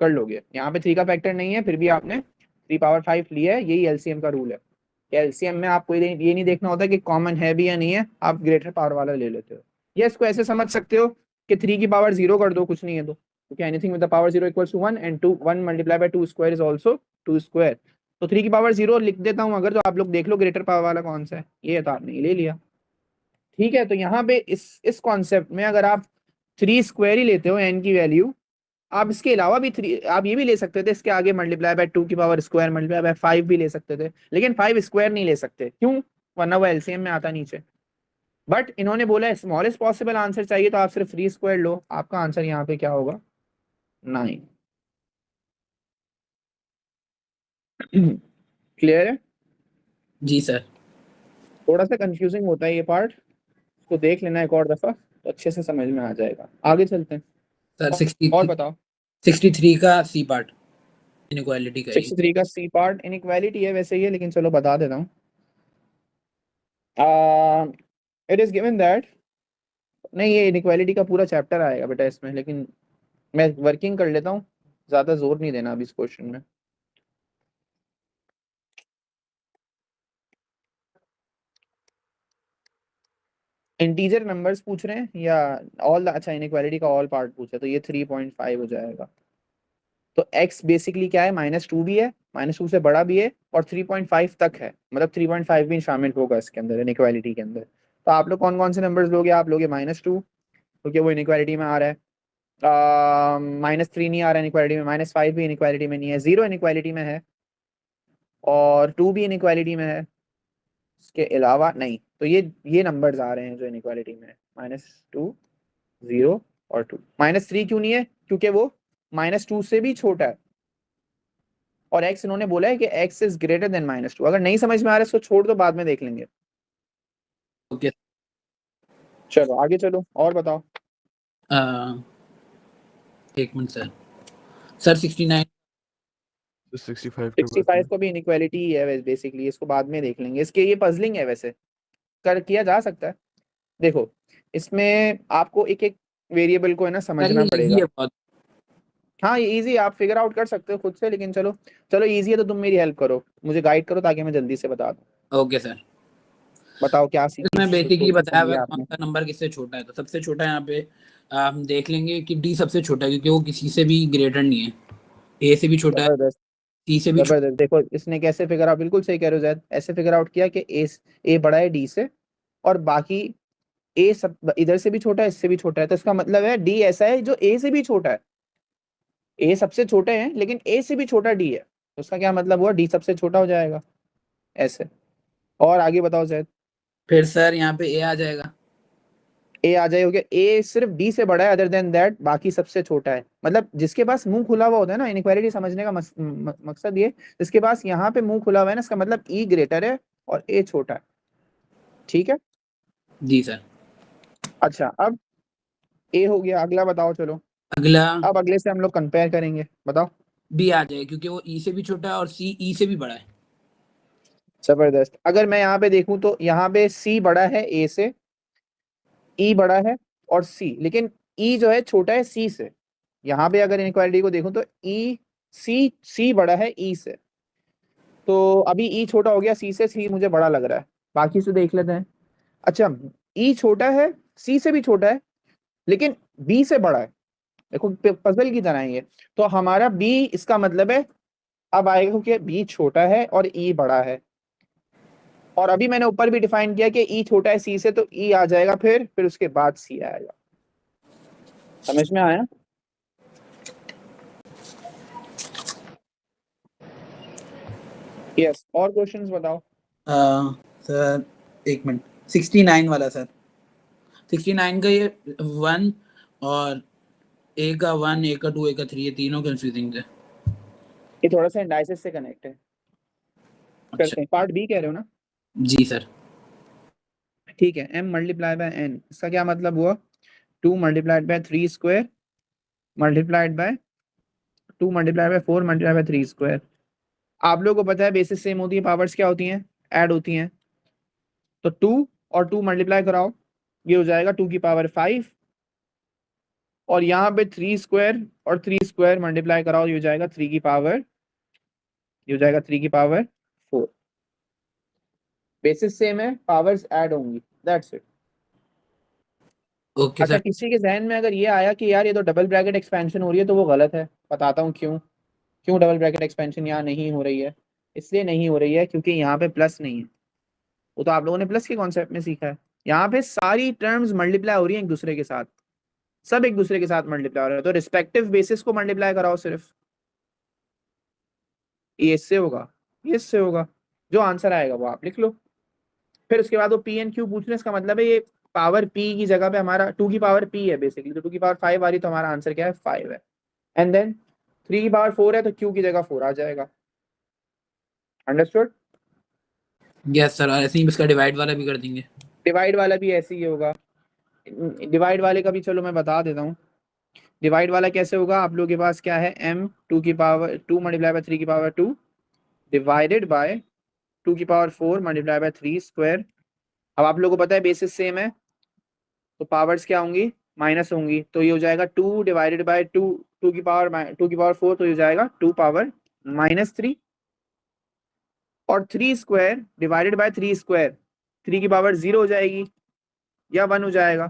कर लोगे। यहाँ पे 3 का फैक्टर नहीं है, फिर भी आपने 3 पावर 5 लिया है। यही एलसीएम का रूल है कि एलसीएम में आपको ये नहीं देखना होता कि कॉमन है भी या नहीं है, आप ग्रेटर पावर वाला ले लेते हो। ये इसको ऐसे समझ सकते हो कि 3 की पावर 0 कर दो, कुछ नहीं है तो, क्योंकि anything with the power 0 equals to 1 and 1 multiply by 2 square is also 2 square. तो 3 की पावर 0 लिख देता हूँ अगर, तो आप लोग देख लो ग्रेटर पावर वाला कौन सा है, ये तो आपने ले लिया। ठीक है, तो यहाँ पे इस कॉन्सेप्ट में अगर आप 3 स्क्वायर ही लेते हो n की वैल्यू, आप इसके अलावा भी 3, आप ये भी ले सकते थे इसके आगे मल्टीप्लाई बाय 2 की पावर स्क्वायर मल्टीप्लाई बाय 5 भी ले सकते थे, लेकिन 5 स्क्वायर नहीं ले सकते, क्यों? वरना वो एलसीएम में आता नीचे। बट इन्होंने बोला है स्मॉलेस्ट पॉसिबल आंसर चाहिए, तो आप सिर्फ 3 स्क्वायर लो, आपका आंसर यहाँ पे क्या होगा? 9। क्लियर है? जी सर। थोड़ा सा कंफ्यूजिंग होता है ये पार्ट, तो देख लेना एक और दफा तो अच्छे से समझ में आ जाएगा। आगे चलते हैं सर और बताओ। 63 का सी पार्ट इनइक्वालिटी का 63 का सी पार्ट इनइक्वालिटी है वैसे ये, लेकिन चलो बता देता हूँ। इट इज गिवन दैट, नहीं ये इनइक्वालिटी का पूरा चैप्टर आएगा बेटा इसमें, लेकिन मैं वर्किंग कर लेता हूँ, ज्यादा जोर नहीं देना अभी इस क्वेश्चन में। इंटीजर नंबर्स पूछ रहे हैं या ऑल, अच्छा इनइक्वालिटी का ऑल पार्ट पूछा, तो ये 3.5 हो जाएगा। तो x बेसिकली क्या है? -2 भी है, -2 से बड़ा भी है, और 3.5 तक है, मतलब 3.5 भी शामिल होगा इसके अंदर, इनइक्वालिटी के अंदर। तो आप लोग कौन कौन से नंबर्स लोगे? आप लोगे -2 क्योंकि वो इनइक्वालिटी में आ रहा है, -3 नहीं आ रहा है इनइक्वालिटी में, -5 भी इनइक्वालिटी में नहीं है, 0 इनइक्वालिटी में है, और 2 भी इनइक्वालिटी में है, इसके अलावा नहीं। तो ये नंबर्स आ रहे हैं जो इनइक्वालिटी में है, -2, 0 और 2। -3 क्यों नहीं है? क्योंकि वो -2 से भी छोटा है, और x इन्होंने बोला है कि x इज ग्रेटर देन -2। अगर नहीं समझ में आ रहा है इसको छोड़ दो, बाद में देख लेंगे। ओके। चलो आगे चलो और बताओ। एक मिनट सर। सर 69 तो 65 के बाद 65 को भी इनइक्वालिटी ही है बेसिकली, इसको बाद में देख लेंगे, इसके ये पजलिंग है वैसे। किया जा सकता है। देखो इसमें आपको एक एक वेरिएबल को है ना सर समझना ये पड़ेगा। इजी है बहुत। हाँ ये इजी, आप फिगर आउट कर सकते हो खुद से, लेकिन चलो चलो इजी है तो तुम मेरी हेल्प करो, मुझे गाइड करो ताकि मैं जल्दी से बता दूं। ओके सर, बताओ क्या इसमें बेसिकली बताया हुआ समझिए है कौन आपने। सा नंबर किससे छोटा है। तो सबसे छोटा यहाँ पे हम देख लेंगे कि डी सबसे छोटा है, क्योंकि वो किसी से भी ग्रेटर नहीं है। ए से भी छोटा है, जबरदस्त, सी से भी छोटा। जबरदस्त। देखो इसने कैसे फिगर आउट, बिल्कुल सही कह रहे हो जैद, ऐसे फिगर आउट किया कि ए बड़ा है डी से, और बाकी ए सब इधर से भी छोटा है, इससे भी छोटा है, तो इसका मतलब है डी ऐसा है जो ए से भी छोटा है। ए सबसे छोटे हैं लेकिन ए से भी छोटा डी है, तो उसका क्या मतलब हुआ, डी सबसे छोटा हो जाएगा ऐसे। और आगे बताओ जैद। फिर सर यहाँ पे ए आ जाएगा। ए आ जाए, हो गया। ए सिर्फ डी से बड़ा है, अदर देन दैट बाकी सबसे छोटा है। मतलब जिसके पास मुंह खुला हुआ होता है ना, इनइक्वालिटी समझने का मकसद ये, जिसके पास यहाँ पे मुंह खुला हुआ है ना, इसका मतलब ई ग्रेटर है और ए छोटा है। ठीक है। जी सर। अच्छा अब ए हो गया, अगला बताओ चलो। अगला अब अगले से हम लोग कंपेयर करेंगे, बताओ। बी आ जाएगा, क्योंकि वो ई से भी छोटा है और सी ई से भी बड़ा है। जबरदस्त। अगर मैं यहाँ पे देखूं तो यहाँ पे सी बड़ा है ए से, ई बड़ा है और सी, लेकिन ई जो है छोटा है सी से। यहाँ पे अगर इनइक्वालिटी को देखूं तो ई सी बड़ा है ई से, तो अभी ई छोटा हो गया सी से, सी मुझे बड़ा लग रहा है। बाकी से देख लेते हैं। अच्छा ई छोटा है, सी से भी छोटा है, लेकिन बी से बड़ा है। देखो पजल की तरह है ये। तो हमारा बी, इसका मतलब है अब आएगा क्योंकि बी छोटा है और ई बड़ा है। और अभी मैंने ऊपर भी डिफाइन किया कि ई छोटा है सी से, तो ई आ जाएगा, फिर उसके बाद सी आएगा। समझ में आया? यस। और क्वेश्चंस बताओ। सर एक मिनट, 69 वाला सर, 69 का ये 1 और ए का 1, ए का 2, ए का 3, ये तीनों कंफ्यूजिंग थे। ये थोड़ा सा इंडाइसिस से कनेक्ट है। अच्छा करते हैं, पार्ट बी कह रहे हो ना? जी सर। ठीक है। m मल्टीप्लाई बाय n, इसका क्या मतलब हुआ, 2 multiplied by 3 square multiplied bye 2 multiplied bye 4 multiplied by 3 square. आप लोगों को पता है बेसिस सेम होती है, पावर्स क्या होती हैं, ऐड होती हैं। तो 2 और 2 मल्टीप्लाई कराओ, ये हो जाएगा 2 की पावर 5, और यहाँ पे 3 स्क्वायर और 3 स्क्वायर मल्टीप्लाई कराओ, ये हो जाएगा 3 की पावर, ये हो जाएगा 3 की पावर 4। बेसिस सेम है, पावर्स ऐड होंगी, दैट्स इट। ओके अच्छा सर। किसी के जहन में अगर ये आया कि यार ये तो डबल ब्रैकेट एक्सपेंशन हो रही है, तो वो गलत है। बताता हूँ क्यों। क्यों डबल ब्रैकेट एक्सपेंशन यहाँ नहीं हो रही है? इसलिए नहीं हो रही है क्योंकि यहाँ पे प्लस नहीं है। वो तो आप लोगों ने प्लस के कॉन्सेप्ट में सीखा है। यहाँ पे सारी टर्म्स मल्टीप्लाई हो रही है एक दूसरे के साथ, सब एक दूसरे के साथ मल्टीप्लाई हो रहा है, तो रिस्पेक्टिव बेसिस को मल्टीप्लाई कराओ सिर्फ। ये इससे होगा, ये इससे होगा, जो आंसर आएगा वो आप लिख लो। फिर उसके बाद वो पी एन क्यू पूछ रहे हैं, इसका मतलब है ये पावर पी की जगह पे हमारा 2 की पावर पी है बेसिकली, तो 2 की पावर 5 आ रही, तो हमारा आंसर क्या है, 5 है। एंड देन 3 की पावर 4 है, तो क्यू की जगह 4 आ जाएगा। अंडरस्टूड? यस सर, और ऐसे ही इसका डिवाइड वाला भी कर देंगे। डिवाइड वाला भी ऐसे ही होगा। डिवाइड वाले का भी चलो मैं बता देता हूँ। डिवाइड वाला कैसे होगा, आप लोगों के पास क्या है, m 2 की पावर 2 मल्टीप्लाई बाय 3 की पावर 2 डिवाइडेड बाय 2 की पावर 4 मल्टीप्लाई बाय 3 स्क्वायर। अब आप लोगों को पता है बेसिस सेम है, तो पावर्स क्या होंगी, माइनस होंगी, तो ये हो जाएगा 2 डिवाइडेड बाय 2, 2 की पावर 4, तो ये हो जाएगा 2 पावर -3, और 3 स्क्वायर डिवाइडेड बाय 3 स्क्वायर, 3 की पावर 0 हो जाएगी या 1 हो जाएगा,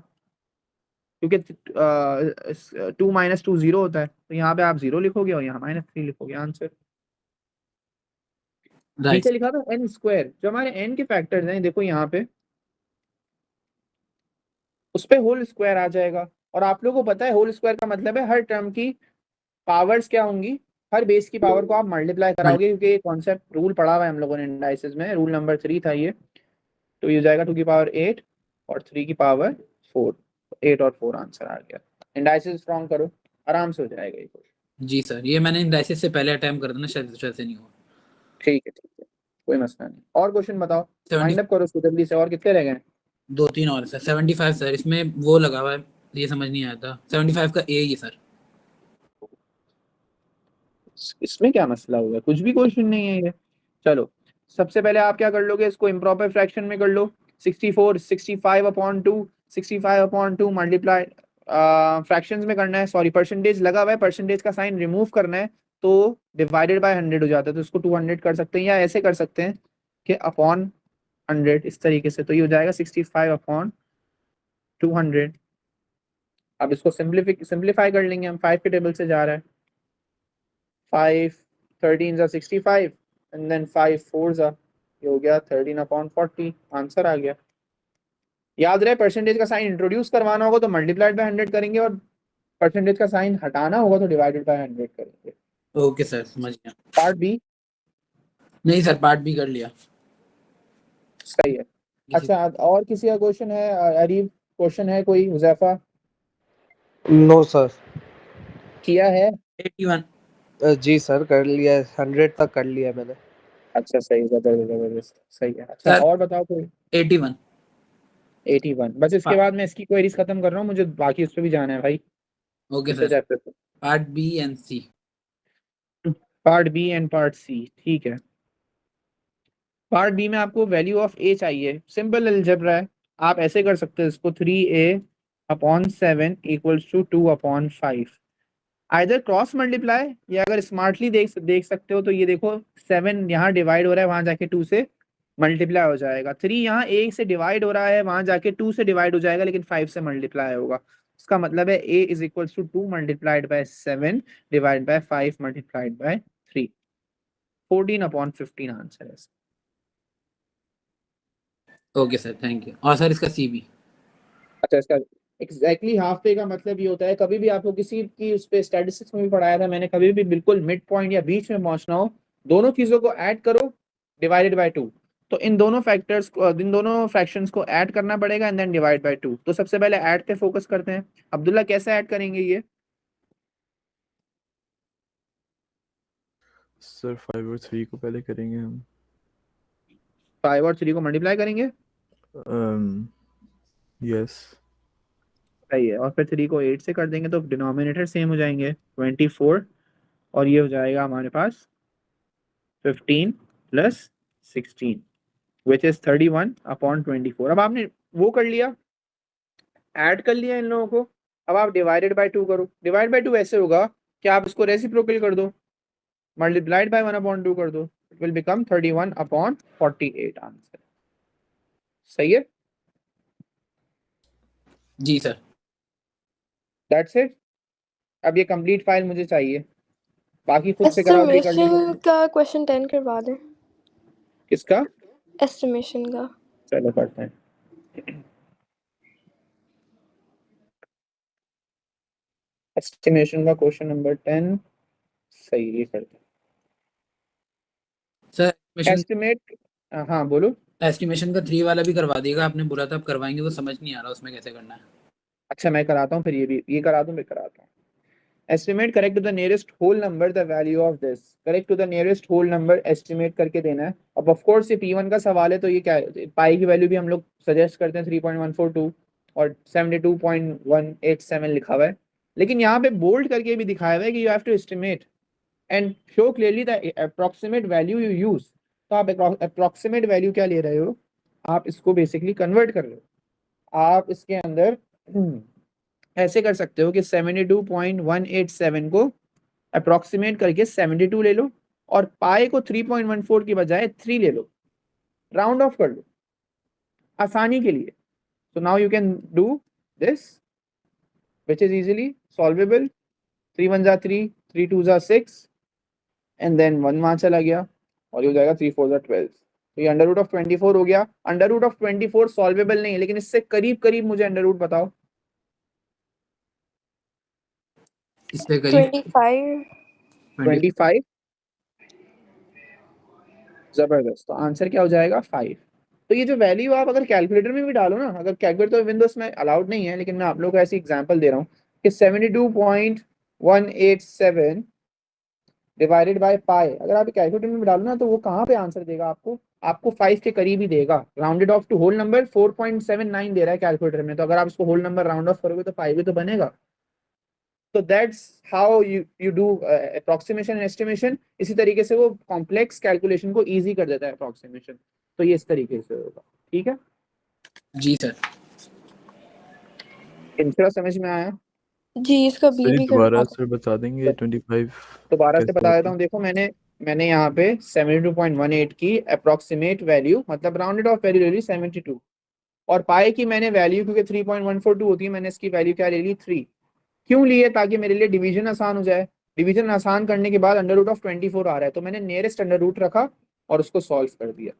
क्योंकि 2 - 2 0 होता है, तो यहाँ पे आप 0 लिखोगे और यहाँ -3 लिखोगे, आंसर। राइट। नीचे लिखा था n स्क्वायर, जो हमारे n के फैक्टर्स हैं, देखो यहाँ पे उस पे होल स्क्वायर आ जाएगा। और आप लोगों को पता है होल स्क्वायर का मतलब है हर टर्म की पावर्स क्या होंगी, हर बेस की पावर को आप मल्टीप्लाई कराओगे, क्योंकि ये कॉन्सेप्ट रूल पढ़ा हुआ है हम लोगों ने इंडाइसिस में, रूल नंबर 3 था ये। तो ये हो जाएगा 2 की पावर 8 और 3 की पावर 4, 8 और 4 आंसर आ गया। इंडाइसिस स्ट्रॉन्ग करो, आराम से हो जाएगा ये क्वेश्चन। जी सर, ये मैंने इंडाइसिस से पहले अटेम्प्ट कर देना, शायद से नहीं हुआ। ठीक है, कोई मसला नहीं। और क्वेश्चन बताओ, 70, वाइंड अप करो जल्दी से, और कितने रह गए? 2-3 और सर। 75 सर, इसमें वो लगा हुआ है, ये समझ नहीं आया था। 75 का ए ही सर। इसमें क्या मसला हुआ, कुछ भी क्वेश्चन नहीं है ये। चलो सबसे पहले आप क्या कर लोगे, इसको इम्प्रॉपर फ्रैक्शन में कर लो। 64 65 अपॉन 2 65 अपॉन 2 मल्टीप्लाई फ्रैक्शंस में करना है, सॉरी परसेंटेज लगा हुआ है, परसेंटेज का साइन रिमूव करना है तो डिवाइडेड बाय 100 हो जाता है, तो इसको 200 कर सकते हैं या ऐसे कर सकते हैं कि अपॉन 100 इस तरीके से, तो ये हो जाएगा 65 अपॉन 200। अब इसको सिंप्लीफाई कर लेंगे हम, 5 के टेबल से जा रहा है, 5 13 जा 65 एंड देन 5 4 जा, ये हो गया 13 अपॉन 40, आंसर आ गया। याद रहे परसेंटेज का साइन इंट्रोड्यूस करवाना होगा तो मल्टीप्लाइड बाय 100 करेंगे और परसेंटेज का साइन हटाना होगा तो डिवाइडेड बाय 100 करेंगे। ओके सर, समझ गया। पार्ट बी नहीं सर, पार्ट बी कर लिया। सही है। अच्छा, और किसी का क्वेश्चन है? अरीब क्वेश्चन है कोई? Huzaifa no sir. किया है? 81। जी सर कर लिया है, 100 तक कर लिया है मैंने। अच्छा सही, जबरदस्त, सही है। अच्छा सर, और बताओ कोई? 81। 81 बस, इसके बाद मैं इसकी क्वेरीज खत्म कर रहा हूँ, मुझे बाकी उस पर भी जाना है भाई। ओके दूसरे सर, चैप्टर पे, part B and C. Part B and part C, ठीक है। पार्ट बी में आपको वैल्यू ऑफ ए चाहिए, सिंपल अलजेब्रा है, आप ऐसे कर सकते हैं इसको 3a upon 7 equals to 2 upon 5, either cross multiply या अगर स्मार्टली देख सकते हो तो ये देखो 7 यहाँ डिवाइड हो रहा है, वहां जाके 2 से मल्टीप्लाई हो जाएगा, 3 यहाँ a से डिवाइड हो रहा है, वहां जाके 2 से डिवाइड हो जाएगा लेकिन 5 से मल्टीप्लाई होगा। इसका मतलब है a is equals to 2 multiplied by 7 divide by 5 multiplied by 3, 14 upon 15 answer है। Okay sir, thank you. और सर इसका सी भी। अच्छा, इसका एग्जैक्टली हाफ पे का मतलब ये होता है, कभी भी आपको किसी की उस पे स्टैटिस्टिक्स में भी पढ़ाया था मैंने, कभी भी बिल्कुल मिड पॉइंट या बीच में पहुंचना हो, दोनों चीजों को ऐड करो डिवाइडेड बाय 2, तो इन दोनों फैक्टर्स को, इन दोनों फ्रैक्शंस को ऐड करना पड़ेगा एंड देन डिवाइड बाय 2। तो सबसे पहले ऐड पे फोकस करते हैं। अब्दुल्ला कैसे ऐड करेंगे ये? सर 5 और 3 को पहले करेंगे हम। 5 और 3 को मल्टीप्लाई करेंगे, यस। सही है, और फिर 3 को 8 से कर देंगे तो डिनोमिनेटर सेम हो जाएंगे 24, और ये हो जाएगा हमारे पास 15 प्लस 16 विच इज 31 अपॉन 24। अब आपने वो कर लिया, ऐड कर लिया इन लोगों को, अब आप डिवाइडेड बाय 2 करो। डिवाइड बाय 2 ऐसे होगा कि आप इसको रेसिप्रोकल कर दो, मल्टीप्लाइड बाय 1 अपॉन 2 कर दो, it will become 31 upon 48 answer. सही है, जी सर। That's it. अब ये कंप्लीट फाइल मुझे चाहिए, बाकी खुद से कराओ भी कर लेंगे। एस्टिमेशन का क्वेश्चन 10 करवा दें। किसका? एस्टिमेशन का। चलो करते हैं। एस्टिमेशन का क्वेश्चन नंबर 10, सही, ये करते सर हैं। एस्टिमेट, हाँ बोलो। एस्टिमेशन का 3 वाला भी करवा दिएगा, आपने बोला था आप करवाएंगे, वो समझ नहीं आ रहा उसमें कैसे करना है। अच्छा मैं कराता हूँ, फिर ये भी ये करा दूँ, मैं कराता हूँ। Estimate correct to the nearest whole number the value of this, correct to the nearest whole number estimate करके देना है। अब ऑफ कोर्स ये P1 का सवाल है तो ये क्या है, पाई की वैल्यू भी हम लोग सजेस्ट करते हैं 3.142 और 72.187 लिखा हुआ है, लेकिन यहाँ पे बोल्ड करके भी दिखाया हुआ है कि you have to estimate and show clearly the approximate value you use. तो आप अप्रोक्सीमेट वैल्यू क्या ले रहे हो, आप इसको बेसिकली कन्वर्ट कर रहे हो। आप इसके अंदर ऐसे कर सकते हो कि 72.187 को अप्रोक्सीमेट करके 72 ले लो और पाई को 3.14 की बजाय 3 ले लो, राउंड ऑफ कर लो आसानी के लिए। so now you can do this which is easily solvable, 3 1 जा 3, 3 2 जा 6 एंड देन 1 वहां चला गया और ये हो जाएगा 3 4 जा 12, तो ये अंडर रूट ऑफ 24 हो गया। अंडर रूट ऑफ 24 सॉल्वेबल नहीं है, लेकिन इससे करीब करीब मुझे अंडर रूट बताओ। इससे करीब 25, जबरदस्त। तो आंसर क्या हो जाएगा 5। तो ये जो वैल्यू आप अगर कैलकुलेटर में भी डालो ना, अगर कैलकुलेटर तो विंडोज में अलाउड नहीं है, लेकिन मैं आप लोगों को ऐसी एग्जांपल दे रहा हूँ कि 72.187 डिवाइडेड बाय पाई, अगर आप कैलकुलेटर में भी डालो ना तो वो कहाँ पे आंसर देगा आपको, आपको 5 के करीब ही देगा। Rounded off to whole number 4.79 दे रहा है कैलकुलेटर में, तो अगर आप इसको होल नंबर राउंड ऑफ करोगे तो 5 ही तो बनेगा। तो that's how you do approximation and estimation. इसी तरीके से वो कॉम्प्लेक्स कैलकुलेशन को इजी कर देता है अप्रोक्सीमेशन। तो ये इस तरीके से होगा, ठीक है। जी सर। इंफ्रा समझ में आया? जी इसका बी सर ये भी दोबारा करवा सर बता देंगे 25 दोबारा से कैसे बता देता होगा? हूँ। देखो मैंने यहाँ पे 72.18 की अप्रोक्सीमेट वैल्यू, मतलब राउंडेड ऑफ वैल्यू ले ली 72, और पाए की मैंने वैल्यू, क्योंकि 3.142 होती है, मैंने इसकी वैल्यू क्या ले ली 3। क्यों लिए? ताकि मेरे लिए डिवीजन आसान हो जाए। डिवीजन आसान करने के बाद अंडर रूट ऑफ 24 आ रहा है, तो मैंने नियरेस्ट अंडर रूट रखा और उसको सॉल्व कर दिया।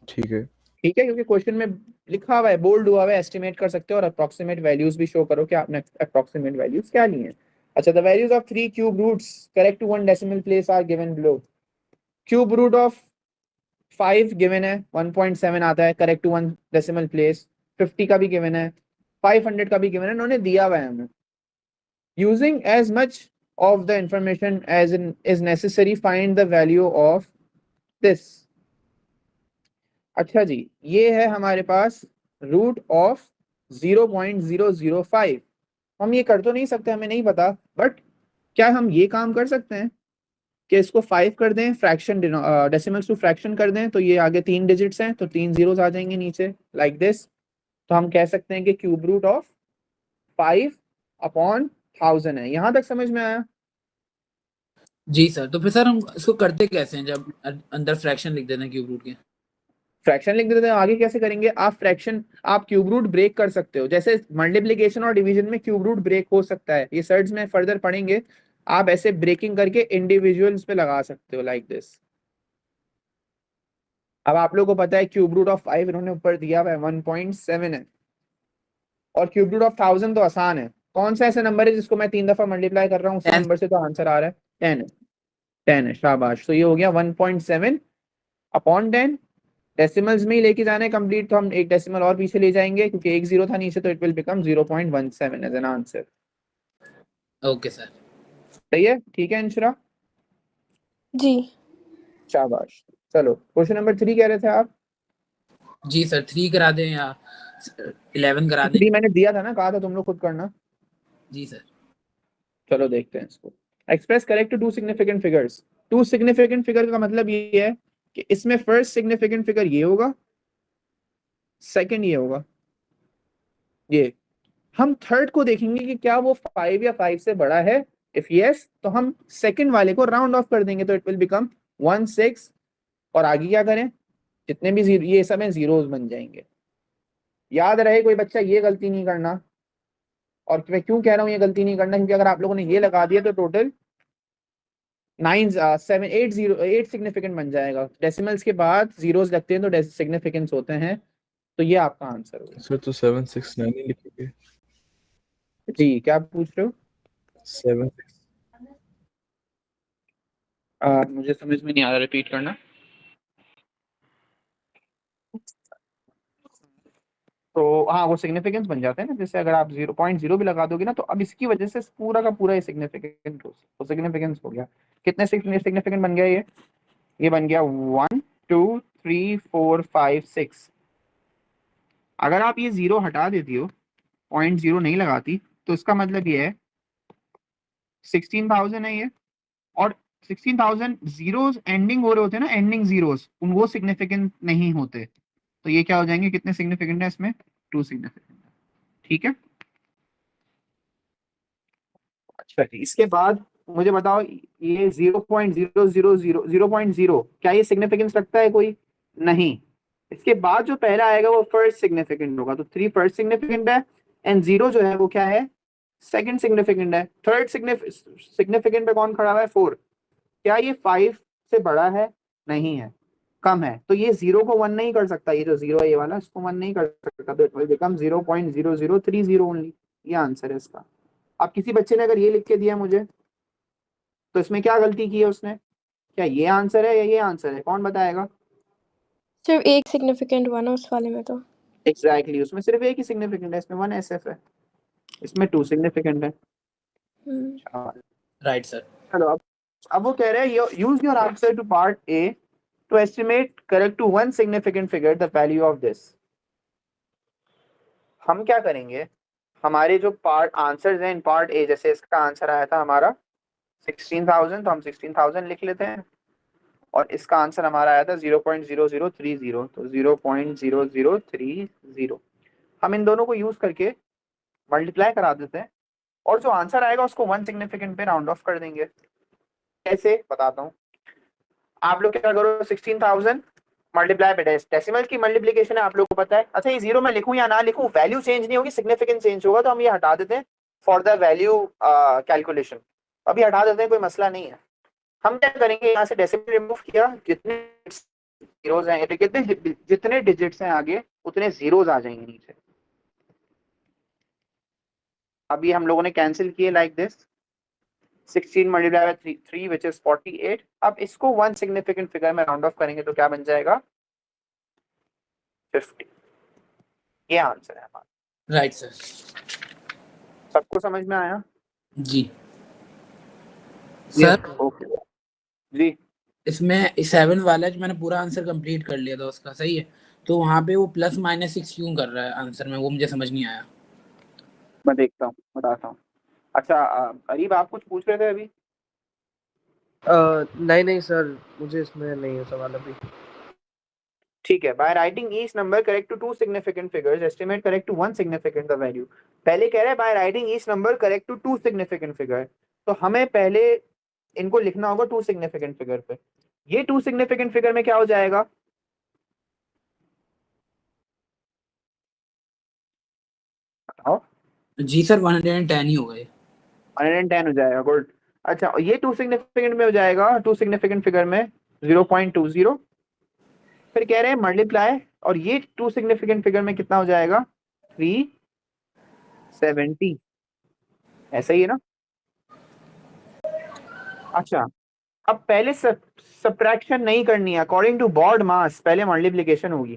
ठीक है। ठीक है, क्योंकि क्वेश्चन में लिखा हुआ है, बोल्ड हुआ हुआ है, एस्टिमेट कर सकते हो, और अप्रोक्सीमेट वैल्यूज भी शो करो कि आपने अप्रोक्सीमेट वैल्यूज क्या ली हैं। अच्छा, the values of 3 cube roots correct to 1 decimal place are given below. Cube root of 5 given है, 1.7 आता है करेक्ट टू 1 डेसिमल प्लेस। 50 का भी गिवन है, 500 का भी गिवन है, उन्होंने दिया हुआ है हमें। Using as much of the information as in is necessary, find the value of this। अच्छा जी, ये है हमारे पास रूट ऑफ 0.005। हम ये कर तो नहीं सकते, हमें नहीं पता, बट क्या हम ये काम कर सकते हैं कि इसको 5 कर दें, फ्रैक्शन डेसिमल्स टू फ्रैक्शन कर दें, तो ये आगे 3 डिजिट्स हैं, तो 3 जीरोस आ जाएंगे नीचे लाइक दिस। तो हम कह सकते हैं कि क्यूब रूट ऑफ 5/1000 है। यहां तक समझ में आया? जी सर। तो फिर सर हम इसको करते कैसे हैं जब अंदर फ्रैक्शन लिख देते हैं क्यूब रूट के? फ्रैक्शन लिख देते हैं, आगे कैसे करेंगे? आप क्यूब रूट ब्रेक कर सकते हो, जैसे मल्टीप्लिकेशन और डिवीजन में क्यूब रूट ब्रेक हो सकता है, ये सर्ट्स में फर्दर पढ़ेंगे। आप ऐसे ब्रेकिंग करके इंडिविजुअल्स पे लगा सकते हो लाइक दिस। अब आप लोगों को पता है क्यूब रूट ऑफ 5 इन्होंने ऊपर दिया हुआ है 1.7 है, और क्यूब रूट ऑफ 1000 तो आसान है। कौन सा ऐसा नंबर है जिसको मैं 3 दफा मल्टीप्लाई कर रहा हूँ, उस 10 नंबर से तो आंसर आ रहा है 10 है। 10 है, शाबाश। तो ये हो गया 1.7/10। डेसिमल्स में ही लेके जाना है कंप्लीट, तो हम एक डेसिमल और पीछे ले जाएंगे, क्योंकि एक जीरो था नीचे, तो it will become 0.17 as an answer. Okay sir. सही है? ठीक है इंशरा, जी शाबाश। चलो क्वेश्चन नंबर 3 कह रहे थे आप? जी सर 3 करा दें या 11 करा दें? 3 मैंने दिया था ना, कहा था तुम लोग खुद करना। जी सर। चलो देखते हैं इसको। Express correct to significant figures. Two significant figure का मतलब ये है कि इसमें फर्स्ट सिग्निफिकेंट फिगर ये होगा, सेकंड ये होगा, ये। हम थर्ड को देखेंगे कि क्या वो 5 या 5 से बड़ा है। इफ यस, तो हम सेकंड वाले को राउंड ऑफ कर देंगे, तो इट विल बिकम 1/6। और आगे क्या करें? जितने भी जीरो, ये सब जीरोस बन जाएंगे। याद रहे कोई बच्चा ये गलती नहीं करना। और मैं क्यों कह रहा हूँ ये गलती नहीं करना, क्योंकि अगर आप लोगों ने ये लगा दिया तो टोटल 8 सिग्निफिकेंट बन जाएगा। डेसिमल्स के बाद जीरोस लगते हैं तो सिग्निफिकेंस होते हैं। तो ये आपका आंसर होगा। सर तो 769 ही लिखोगे? जी, क्या पूछ रहे हो? 7 मुझे समझ में नहीं आ रहा, रिपीट करना। तो हाँ, वो सिग्निफिकेंस बन जाते हैं ना, जैसे अगर आप 0.0 भी लगा दोगे ना, तो अब इसकी वजह से पूरा का पूरा ये सिग्निफिकेंट तो सिग्निफिकेंस हो गया। कितने सिग्निफिकेंट बन गया ये बन गया 1 2 3 4 5 6। अगर आप ये जीरो हटा देती हो, 0.0 नहीं लगाती, तो इसका मतलब ये है 16,000 है ये। और 16,000 जीरोस एंडिंग हो रहे होते हैं ना, एंडिंग जीरोस, उन वो सिग्निफिकेंट नहीं होते। तो ये क्या हो जाएंगे? कितने सिग्निफिकेंट है इसमें? 2 सिग्निफिकेंट। ठीक है। अच्छा जी, इसके बाद मुझे बताओ, ये 0.000 क्या ये सिग्निफिकेंस रखता है कोई? नहीं। इसके बाद जो पहला आएगा वो फर्स्ट सिग्निफिकेंट होगा, तो 3 फर्स्ट सिग्निफिकेंट है, एंड 0 जो है वो क्या है? सेकंड सिग्निफिकेंट है। थर्ड सिग्निफिकेंट पे कौन खड़ा हुआ है? 4। क्या ये 5 से बड़ा है? नहीं है, कम है। तो ये 0 को 1 नहीं कर सकता, ये जो 0 है ये वाला, इसको 1 नहीं कर सकता, तो इट विल बिकम 0.0030 ओनली। ये आंसर है इसका। अब किसी बच्चे ने अगर ये लिख के दिया मुझे, तो इसमें क्या गलती की है उसने? क्या ये आंसर है या ये आंसर है? कौन बताएगा? सिर्फ एक सिग्निफिकेंट हुआ ना उस वाले में तो। एग्जैक्टली, उसमें सिर्फ एक ही सिग्निफिकेंट है, इसमें 1 SF है, इसमें 2 सिग्निफिकेंट है। Right sir. चलो अब वो कह रहे हैं use your answer to part A to estimate correct to 1 significant figure the value of this. हम क्या करेंगे? हमारे जो पार्ट आंसर्स हैं इन पार्ट ए, जैसे इसका आंसर आया था हमारा 16,000, तो हम 16,000 लिख लेते हैं। और इसका आंसर हमारा आया था 0.0030, तो 0.0030। हम इन दोनों को यूज करके मल्टीप्लाई करा देते हैं और जो आंसर आएगा उसको 1 सिग्निफिकेंट पे राउंड ऑफ कर देंगे। कैसे बताता हूँ। आप लोग क्या करो, 16,000 मल्टीप्लाई पे डेसिमल की मल्टीप्लिकेशन है, आप लोग को पता है। अच्छा, ये जीरो में लिखूं या ना लिखूं, वैल्यू चेंज नहीं होगी, सिग्निफिकेंस चेंज होगा, तो हम ये हटा देते हैं फॉर द वैल्यू कैलकुलेशन। अभी हटा देते हैं, कोई मसला नहीं है। हम क्या करेंगे, यहाँ से डेसिमल रिमूव किया, जितने जीरोस हैं, जितने डिजिट्स हैं आगे उतने जीरोस आ जाएंगे नीचे। अभी हम लोगों ने कैंसिल किए like this, 16 multiply by 3 which is 48। अब इसको 1 सिग्निफिकेंट फिगर में राउंड ऑफ करेंगे तो क्या बन जाएगा, 50। ये आंसर है हमारा। Right sir. सबको समझ में आया? जी सर, ओके जी। इसमें 7 वाला जो मैंने पूरा आंसर कंप्लीट कर लिया था उसका, सही है, तो वहाँ पे वो +-6 क्यों कर रहा है आंसर में, वो मुझे समझ नहीं आया। मैं देखता हूँ, बताता हूँ। अच्छा अरीब, आप कुछ पूछ रहे थे अभी? नहीं सर, मुझे इसमें नहीं है सवाल अभी। ठीक है। By writing each number correct to 2 significant figures, estimate correct to 1 significant the value. पहले कह रहा है by writing each number correct to 2 significant figure, तो हमें पहले इनको लिखना होगा 2 सिग्निफिकेंट फिगर पे। ये 2 सिग्निफिकेंट फिगर में क्या हो जाएगा, बताओ? जी सर, 110 ही होगा ये। 110 हो जाएगा, गुड। अच्छा, ये 2 सिग्निफिकेंट में हो जाएगा, 2 सिग्निफिकेंट फिगर में 0.20। फिर कह रहे हैं मल्टीप्लाई, और ये 2 सिग्निफिकेंट फिगर में कितना हो जाएगा, 370। ऐसा ही है ना? अच्छा, अब पहले सब्ट्रैक्शन नहीं करनी है, अकॉर्डिंग टू बॉड मास पहले मल्टीप्लिकेशन होगी।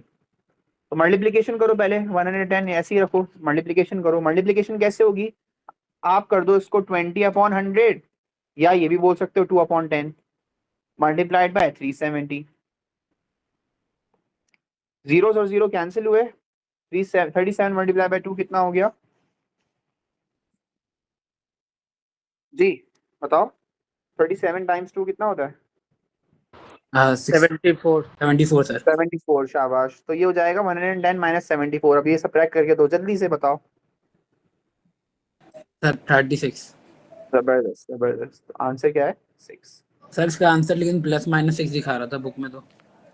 तो मल्टीप्लिकेशन करो पहले, 110 ऐसे ही रखो, मल्टीप्लिकेशन करो। मल्टीप्लिकेशन कैसे होगी, आप कर दो इसको 20/100, या ये भी बोल सकते हो 2/10 मल्टीप्लाइड बाय 370। जीरोस और जीरो कैंसिल हुए, 37 मल्टीप्लाई बाय 2 कितना हो गया जी, बताओ? 37 टाइम्स 2 कितना होता है? 74। 74 सर। 74, शाबाश। तो ये हो जाएगा 110 माइनस 74। अब ये सब्ट्रैक्ट करके दो, जल्दी से बताओ। सर 36। जबरदस्त जबरदस्त। आंसर क्या है, 6। सर इसका आंसर लेकिन +-6 दिखा रहा था बुक में तो।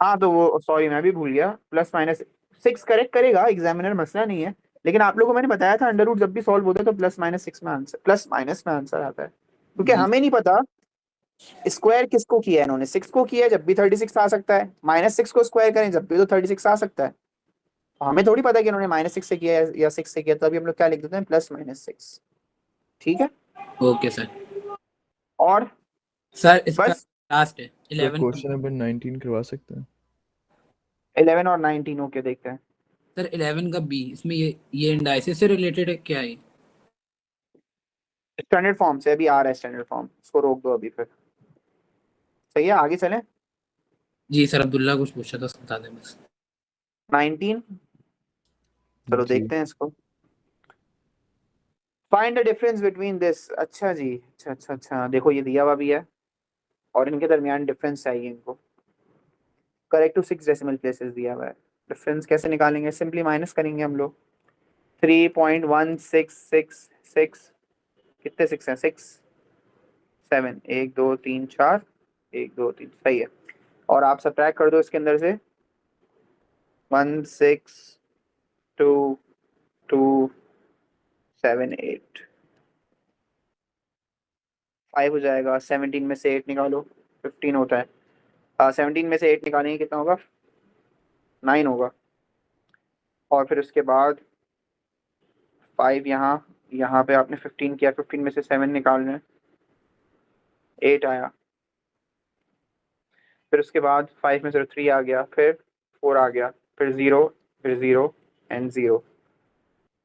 हाँ तो वो सॉरी, मैं भी भूल गया, +-6 करेक्ट करेगा एग्जामिनर, मसला नहीं है। लेकिन आप लोगों को मैंने बताया था अंडर रूट जब भी सॉल्व होता है तो +-6 में आंसर, प्लस माइनस में आंसर आता है, क्योंकि जी। हमें नहीं पता स्क्वायर किसको किया है इन्होंने। 6 को किया है जब भी 36 आ सकता है, -6 को स्क्वायर करें जब भी तो 36 आ सकता है। तो हमें थोड़ी पता कि इन्होंने -6 से किया है या 6 से किया, तो अभी हम लोग क्या लिख देते हैं, +-6। ठीक है। Okay sir. और सर इसका बस लास्ट है तो 11। क्वेश्चन नंबर 19 करवा सकते हैं? 11 और 19, ओके देखते हैं। सर 11 का बी, इसमें ये इंडाइसिस से रिलेटेड है क्या है? स्टैंडर्ड फॉर्म से अभी आ रहा है, स्टैंडर्ड फॉर्म, इसको रोक दो अभी फिर। सही है, आगे चलें। जी सर, अब्दुल्ला कुछ पूछा था, बता दें बस। 19, चलो जी। देखते हैं इसको। Find the difference between this. अच्छा जी, अच्छा, देखो ये दिया हुआ भी है और इनके दरमियान डिफरेंस चाहिए इनको। करेक्ट टू 6 डेसिमल प्लेसेस दिया हुआ है। डिफरेंस कैसे निकालेंगे, सिंपली माइनस करेंगे हम लोग। 3.1666, कितने 6 हैं, 6 7, 1 2 3 4, 1 2 3, सही है। और आप सब्ट्रैक्ट कर दो इसके अंदर से 1 6 2 2 7 8, 5 हो जाएगा। 17 में से 8 निकालो, 15 होता है। 17 में से 8 निकालेंगे कितना होगा, 9 होगा। और फिर उसके बाद 5 यहाँ पे आपने 15 किया, 15 में से 7 निकालना है, 8 आया। फिर उसके बाद 5 में से 3 आ गया, फिर 4 आ गया, फिर 0, फिर 0 and 0।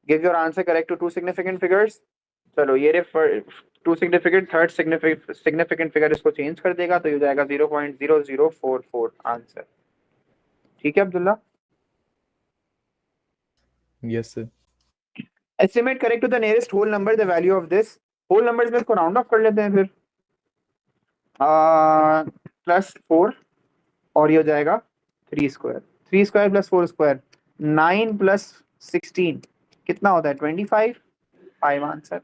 Give your answer correct to 2 significant figures. चलो ये रे 2 सिग्निफिकेंट, थर्ड सिग्निफिकेंट फिगर इसको चेंज कर देगा, तो ये हो जाएगा 0.0044 आंसर। ठीक है Abdullah? Yes sir. Estimate correct to the nearest whole number the value of this. Whole numbers में इसको राउंड ऑफ कर लेते हैं फिर। +4 और ये हो जाएगा 3 square, 3 square plus 4 square 9 plus 16 कितना होता है 25, 5 आंसर।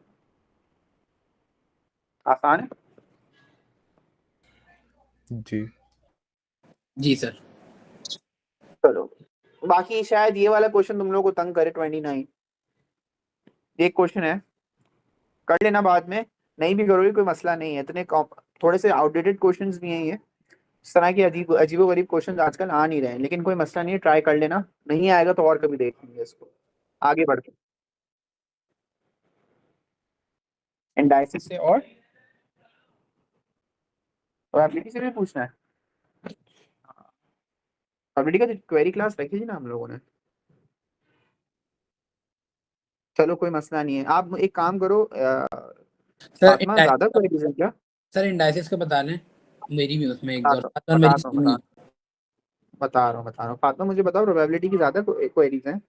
आसान है। जी जी सर। चलो बाकी शायद ये वाला क्वेश्चन तुम लोगों को तंग करे 29। एक क्वेश्चन है, कर लेना बाद में, नहीं भी करोगे कोई मसला नहीं है, इतने थोड़े से आउटडेटेड क्वेश्चंस भी हैं ये, इस तरह के अजीबो गरीब क्वेश्चन आजकल आ नहीं रहे हैं, लेकिन कोई मसला नहीं है, ट्राई कर लेना, नहीं आएगा तो और कभी देख लेंगे इसको। आगे बढ़ते इंडाइसिस से और प्रोबेबिलिटी से भी पूछना है। प्रोबेबिलिटी का क्वेरी क्लास रखी थी ना हम लोगों ने। चलो कोई मसला नहीं है, आप एक काम करो सर फातिमा, ज्यादा क्वेरीज है क्या? सर इंडाइसिस का बता लें, मेरी भी उसमें एक दो बता मेरी रहा हूँ बता रहा हूँ फातिमा, मुझे बताओ प्रोबेबिलिटी की ज्यादा क्वेरीज हैं?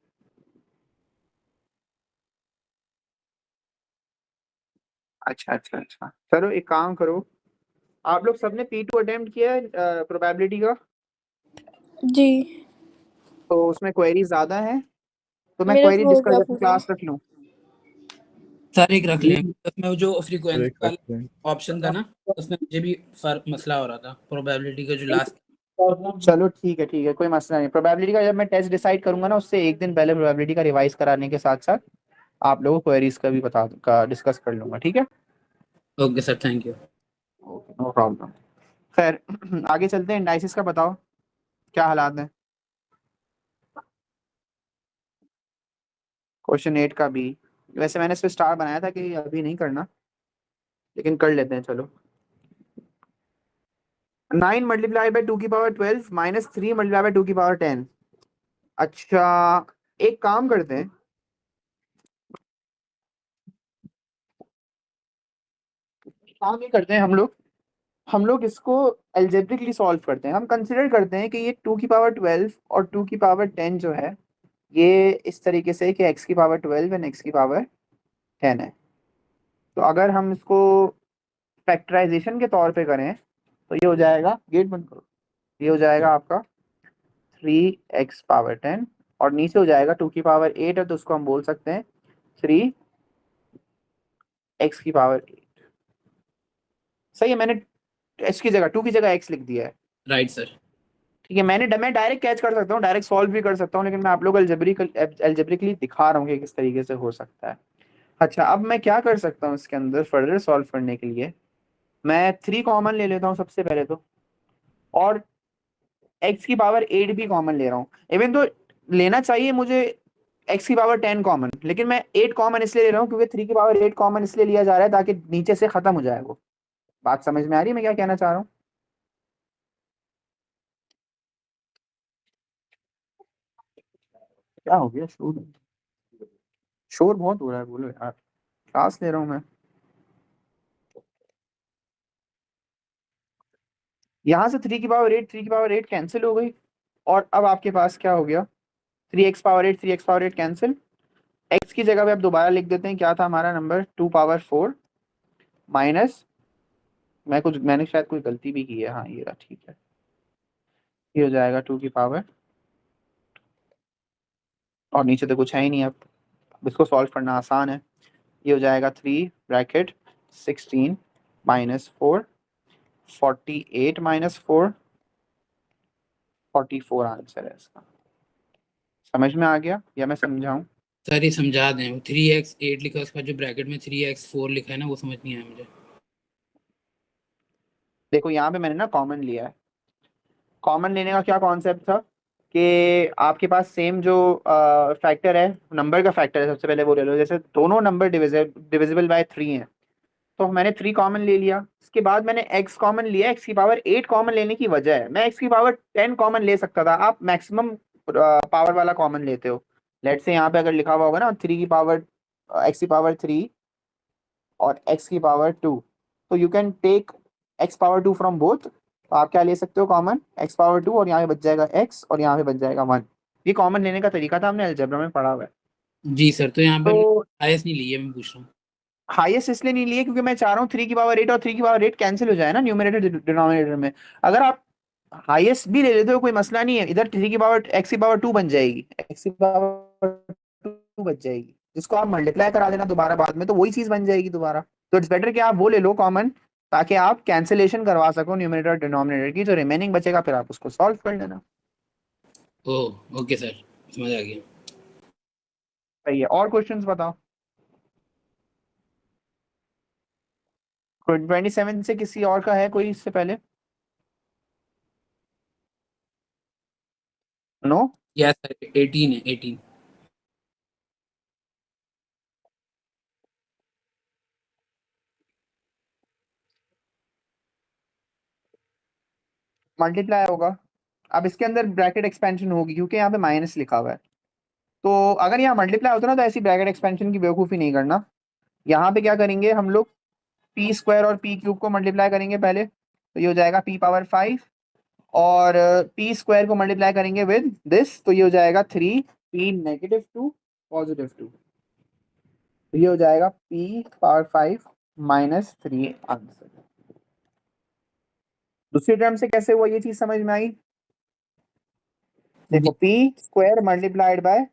अच्छा, चलो एक काम करो, आप लोग सबने P2 अटेम्प्ट किया है प्रोबेबिलिटी का? जी तो उसमें क्वेरीज ज्यादा है, तो मैं मेरा क्वेरी तो हो गया डिस्कस पूरा। क्लास रख लूँ? सर एक रख लें, उसमें वो जो फ्रीक्वेंसी एक वाला रखते हैं। ऑप्शन था ना, उसमें मुझे भी फर्क मसला हो रहा था प्रोबेबिलिटी का जो लास्ट। चलो ठीक है कोई मसला नहीं। प्रोबेबिलिटी का जब मैं टेस्ट डिसाइड करूंगा ना, उससे एक दिन पहले प्रोबेबिलिटी का रिवाइज कराने के साथ साथ आप लोगों को क्वेरीज का भी डिस्कस कर लूंगा, ठीक है? Okay sir, thank you. No problem. खैर आगे चलते हैं, इंडाइसिस का बताओ क्या हालात है। क्वेश्चन 8 का भी, वैसे मैंने इस पे स्टार बनाया था कि अभी नहीं करना, लेकिन कर लेते हैं चलो। 9 मल्टीप्लाई बाय 2 की पावर 12 माइनस 3 मल्टीप्लाई बाय 2 की पावर 10। अच्छा एक काम करते हैं, काम ये करते हैं हम लोग इसको एल्जेब्रिकली सॉल्व करते हैं। हम कंसिडर करते हैं कि ये 2 की पावर 12 और 2 की पावर 10 जो है, ये इस तरीके से कि x की पावर 12 एंड x की पावर 10 है। तो अगर हम इसको फैक्टराइजेशन के तौर पे करें तो ये हो जाएगा, गेट बंद करो, ये हो जाएगा आपका 3x पावर 10 और नीचे हो जाएगा 2 की पावर 8 है, तो उसको हम बोल सकते हैं 3x की पावर 8। सही है, मैंने x की जगह 2 की जगह x लिख दिया है। Right sir. ठीक है, मैं डायरेक्ट कैच कर सकता हूँ, डायरेक्ट सॉल्व भी कर सकता हूँ, लेकिन मैं आप लोग एल्जेब्रिकली दिखा रहा हूँ कि किस तरीके से हो सकता है। अच्छा अब मैं क्या कर सकता हूँ इसके अंदर फर्दर सॉल्व करने के लिए, मैं 3 कॉमन ले लेता हूँ सबसे पहले तो, और x की पावर 8 भी कॉमन ले रहा हूँ। इवन तो लेना चाहिए मुझे x की पावर 10 कॉमन, लेकिन मैं 8 कॉमन इसलिए ले रहा हूँ क्योंकि 3 की पावर 8 कॉमन इसलिए लिया जा रहा है ताकि नीचे से खत्म हो जाए वो। बात समझ में आ रही है मैं क्या कहना चाह रहा हूँ? क्या हो गया, शोर बहुत हो रहा है, बोलो यार, क्लास ले रहा हूँ मैं। यहाँ से 3 की पावर 8 3 की पावर 8 कैंसिल हो गई, और अब आपके पास क्या हो गया, 3x power 8 3x power 8 cancel. x की जगह पे अब दोबारा लिख देते हैं, क्या था हमारा नंबर, 2 पावर 4 माइनस, मैंने शायद कोई गलती भी की है, हाँ ये रहा, ठीक है, ये हो जाएगा 2 की पावर, और नीचे तो कुछ है ही नहीं, अब इसको सॉल्व करना आसान है। ये हो जाएगा 3 ब्रैकेट 16 माइनस 4 48 माइनस 4 44 आंसर है इसका। समझ में आ गया या मैं समझाऊं? सर ये समझा दें, वो 3x8 लिखा है, उसका जो ब्रैकेट में 3x4 लिखा है ना, वो समझ नहीं आया मुझे। देखो यहाँ पे मैंने ना कॉमन लिया है, कॉमन लेने का क्या कॉन्सेप्ट था कि आपके पास सेम जो फैक्टर है, नंबर का फैक्टर है, सबसे पहले वो ले लो, जैसे दोनों नंबर डिविजिबल बाय 3 है, तो मैंने 3 कॉमन ले लिया। इसके बाद मैंने x कॉमन लिया, x की पावर 8 कॉमन लेने की वजह है, मैं x की पावर 10 कॉमन ले सकता था, आप मैक्सिमम पावर वाला कॉमन लेते हो। लेट से यहाँ पे अगर लिखा हुआ होगा ना 3 की पावर x की पावर 3 और x की पावर 2, तो you can take x power 2 from both, तो आप क्या ले सकते हो कॉमन, x पावर 2, और यहाँ पे बच जाएगा x और यहाँ पे बच जाएगा 1। ये कॉमन लेने का तरीका था, हमने अलजेब्रा में पढ़ा हुआ है। जी सर, तो यहाँ पे तो आईएस नहीं ली है, मैं पूछ रहा हूँ। हाईएस्ट इसलिए नहीं लिए क्योंकि मैं चाह रहा हूँ 3 की पावर 8 और 3 की पावर 8 कैंसिल हो जाए ना न्यूमरेटर डिनोमिनेटर में। अगर आप हाईएस्ट भी ले लेते हो कोई मसला नहीं है, इधर थ्री की पावर एक्स की पावर 2 बन जाएगी, एक्स की पावर 2 बच जाएगी, जिसको आप मल्टीप्लाई करा देना दोबारा बाद में तो वही चीज बन जाएगी दोबारा। तो इट्स बेटर कि आप वो ले लो कॉमन, ताकि आप कैंसिलेशन करवा सको न्यूमरेटर डिनोमिनेटर की, जो रिमेनिंग बचेगा फिर आप उसको सॉल्व कर लेना। ओह ओके सर, समझ आ गया। सही है, और क्वेश्चंस बताओ। 27 से किसी और का है कोई इससे पहले? नो? यस सर, 18 है 18। मल्टीप्लाई होगा, अब इसके अंदर ब्रैकेट एक्सपेंशन होगी क्योंकि यहाँ पे माइनस लिखा हुआ है। तो अगर यहाँ मल्टीप्लाई होता ना तो ऐसी ब्रैकेट एक्सपेंशन की बेवकूफ़ी नहीं करना। यहाँ पे क्या करेंगे हम लोग, पी स्क्वायर और पी क्यूब को मल्टीप्लाई करेंगे पहले, तो ये हो जाएगा पी पावर 5, और पी स्क्वायर को मल्टीप्लाई करेंगे विद दिस, तो ये हो जाएगा 3 पी -2 +2, तो ये हो जाएगा पी पावर 5 -3 आंसर। दूसरी टर्म से कैसे हुआ ये चीज समझ में आई? देखो P square multiplied bye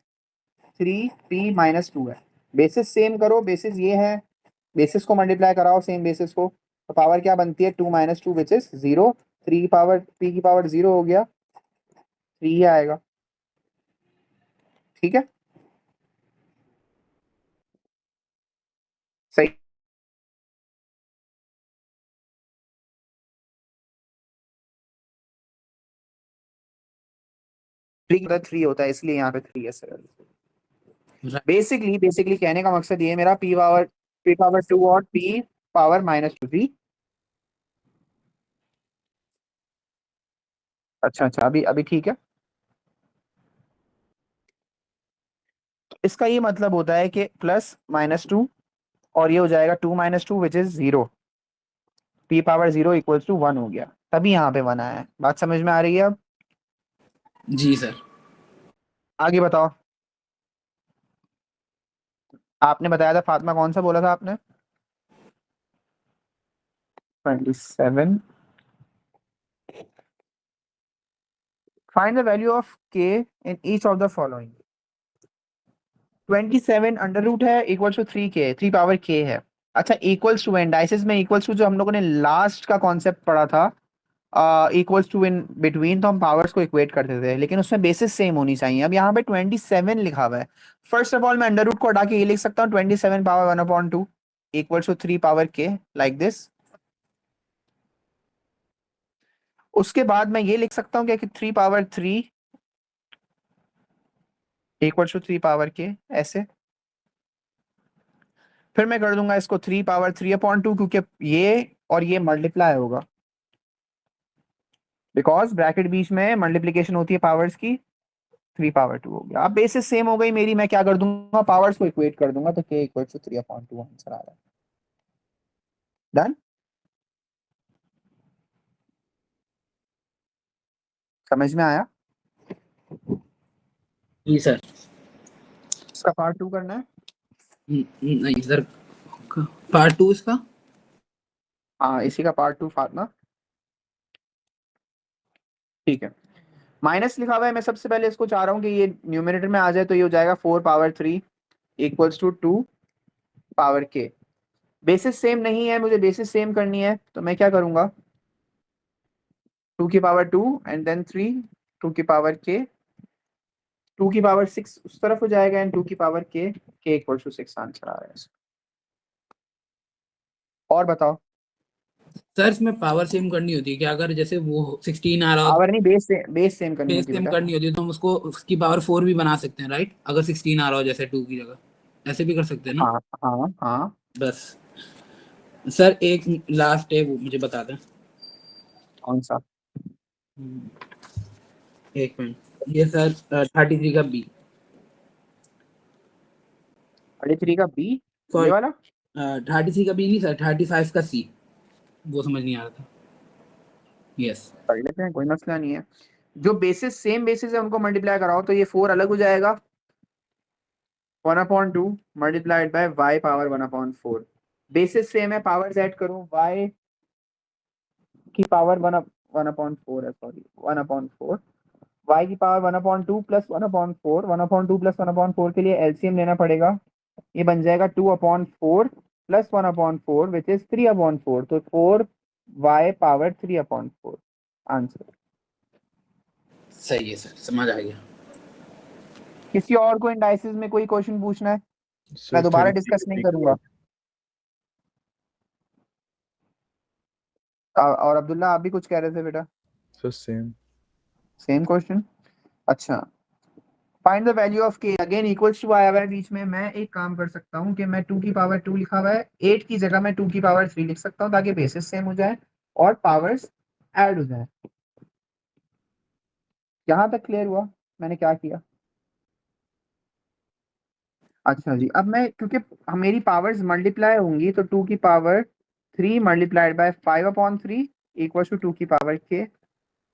3p -2 है, बेसिस सेम करो, बेसिस ये है, बेसिस को मल्टीप्लाई कराओ सेम बेसिस को, तो पावर क्या बनती है 2 - 2 विच इज 0, 3 पावर p की पावर 0 हो गया, 3 ही आएगा। ठीक है, सही। थ्री होता है इसलिए यहाँ पे 3 है सर। बेसिकली कहने का मकसद ये मेरा p पावर 2 और p पावर -2 थी। अच्छा अभी अभी ठीक है। इसका ये मतलब होता है कि +-2 और ये हो जाएगा 2 - 2 which is 0, p power 0 equals to 1 हो गया, तभी यहाँ पे 1 आया है। बात समझ में आ रही है अब? जी सर। आगे बताओ। आपने बताया था फातिमा, कौन सा बोला था आपने? 27। Find the value of k in each of the following. 27 under root है equals to 3k, 3 power k है। अच्छा, इक्वल्स टू इंडाइसिस में इक्वल्स टू जो हम लोगों ने लास्ट का कॉन्सेप्ट पढ़ा था, इक्वल्स टू इन बिटवीन, तो हम पावर्स को इक्वेट करते थे, लेकिन उसमें बेसिस सेम होनी चाहिए। अब यहाँ पे 27 लिखा हुआ है, फर्स्ट ऑफ ऑल मैं अंडर रूट को हटा के ये लिख सकता हूँ 27 power 1/2 equals to 3 power k like this. उसके बाद मैं ये लिख सकता हूँ कि 3 power 3 equals to 3 power k ऐसे। फिर मैं कर दूंगा इसको 3 पावर 3/2 क्योंकि ये और ये मल्टीप्लाई होगा, बिकॉज ब्रैकेट बीच में मल्टीप्लीकेशन होती है पावर्स की। 3 पावर 2 हो गया। अब बेसिस सेम हो गई मेरी, मैं क्या कर दूंगा, पावर्स को इक्वेट कर दूंगा, तो k इक्वल टू 3/2 आंसर आ रहा है। डन? समझ में आया? जी सर। इसका पार्ट 2 करना है? नहीं सर, पार्ट 2 इसका। हाँ, इसी का पार्ट 2 फातिमा। ठीक है, माइनस लिखा हुआ है, मैं सबसे पहले इसको चाह रहा हूँ कि ये न्यूमरेटर में आ जाए, तो ये हो जाएगा 4 power 3 equals to 2 power k। Basis same नहीं है, मुझे बेसिस सेम करनी है, तो मैं क्या करूंगा, 2 की पावर 2 एंड देन 3, 2 की पावर k, 2 की पावर 6 उस तरफ हो जाएगा, एंड 2 की power k equal to 6 answer आ रहा है। और बताओ। सर इसमें पावर सेम करनी होती है कि अगर जैसे वो 16 आ रहा हो, पावर नहीं, बेस सेम करनी बेस होती सेम बेटा। करनी होती है, तो हम उसको उसकी पावर 4 भी बना सकते हैं राइट, अगर 16 आ रहा हो जैसे 2 की जगह, ऐसे भी कर सकते हैं ना। हाँ हाँ हाँ। बस सर एक लास्ट है वो मुझे बता दें। कौन सा? एक मिनट, ये सर 33 का बी, 33 का बी, ये सॉरी वाला? 33 का बी नहीं सर, 35 का सी, वो समझ नहीं आ रहा था। यस कर लेते हैं, कोई मसला नहीं है। जो बेसिस सेम बेसिस है उनको मल्टीप्लाई कराओ, तो ये 4 अलग हो जाएगा, 1/2 multiplied by y power 1/4। Basis same है, पावर्स ऐड करूं, y की पावर 1/4 है, सॉरी 1/4, y की पावर 1/2 प्लस 1/4, 1/2 प्लस 1/4 के लिए एलसीएम लेना पड़ेगा, ये बन जाएगा 2/4 प्लस 1/4 विच इज 3/4, तो 4y पावर 3/4 आंसर। सही है सर, समझ आ गया। किसी और को इंडाइसिस में कोई क्वेश्चन पूछना है? मैं सर दोबारा 33 डिस्कस नहीं का करूंगा। और अब्दुल्ला आप भी कुछ कह रहे थे बेटा? Sir same question. अच्छा, find the value of k again equals to आया हुआ है बीच में। मैं एक काम कर सकता हूँ कि मैं 2 की पावर 2 लिखा हुआ है, 8 की जगह मैं 2 की पावर 3 लिख सकता हूँ ताकि बेसिस सेम हो जाए और पावर्स ऐड हो जाए। यहाँ तक क्लियर हुआ मैंने क्या किया? अच्छा जी, अब मैं क्योंकि मेरी पावर्स मल्टीप्लाई होंगी तो 2 की power 3 multiplied by 5/3 equals to 2 की पावर k।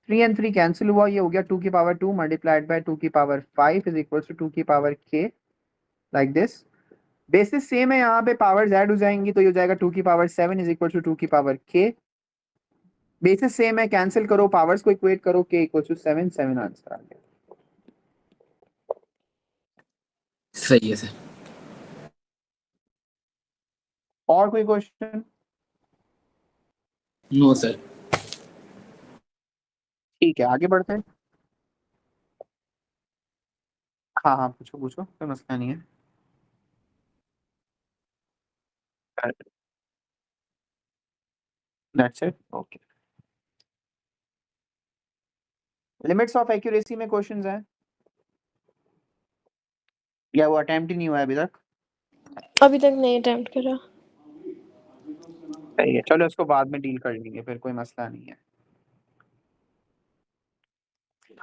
3 and 3 कैंसिल हुआ, ये हो गया 2 की पावर 2 मल्टीप्लाइड बाय 2 की पावर 5 इज इक्वल्स टू 2 की power k like this. Basis same है, यहाँ पे पावर्स ऐड हो जाएंगी तो ये हो जाएगा 2 की पावर 7 इज इक्वल टू 2 की पावर k। बेसिस सेम है, कैंसिल करो, पावर्स को इक्वेट करो, k इक्वल टू 7, 7 आंसर आ गया। सही है सर। और कोई क्वेश्चन? No sir. ठीक है, आगे बढ़ते हैं। हाँ हाँ, पूछो पूछो, कोई मसला नहीं है। That's it, okay. Limits of accuracy में क्वेश्चंस हैं या वो अटेम्प्ट ही नहीं हुआ है अभी तक? अभी तक नहीं अटेम्प्ट करा। सही है, चलो इसको बाद में डील कर लेंगे, फिर कोई मसला नहीं है।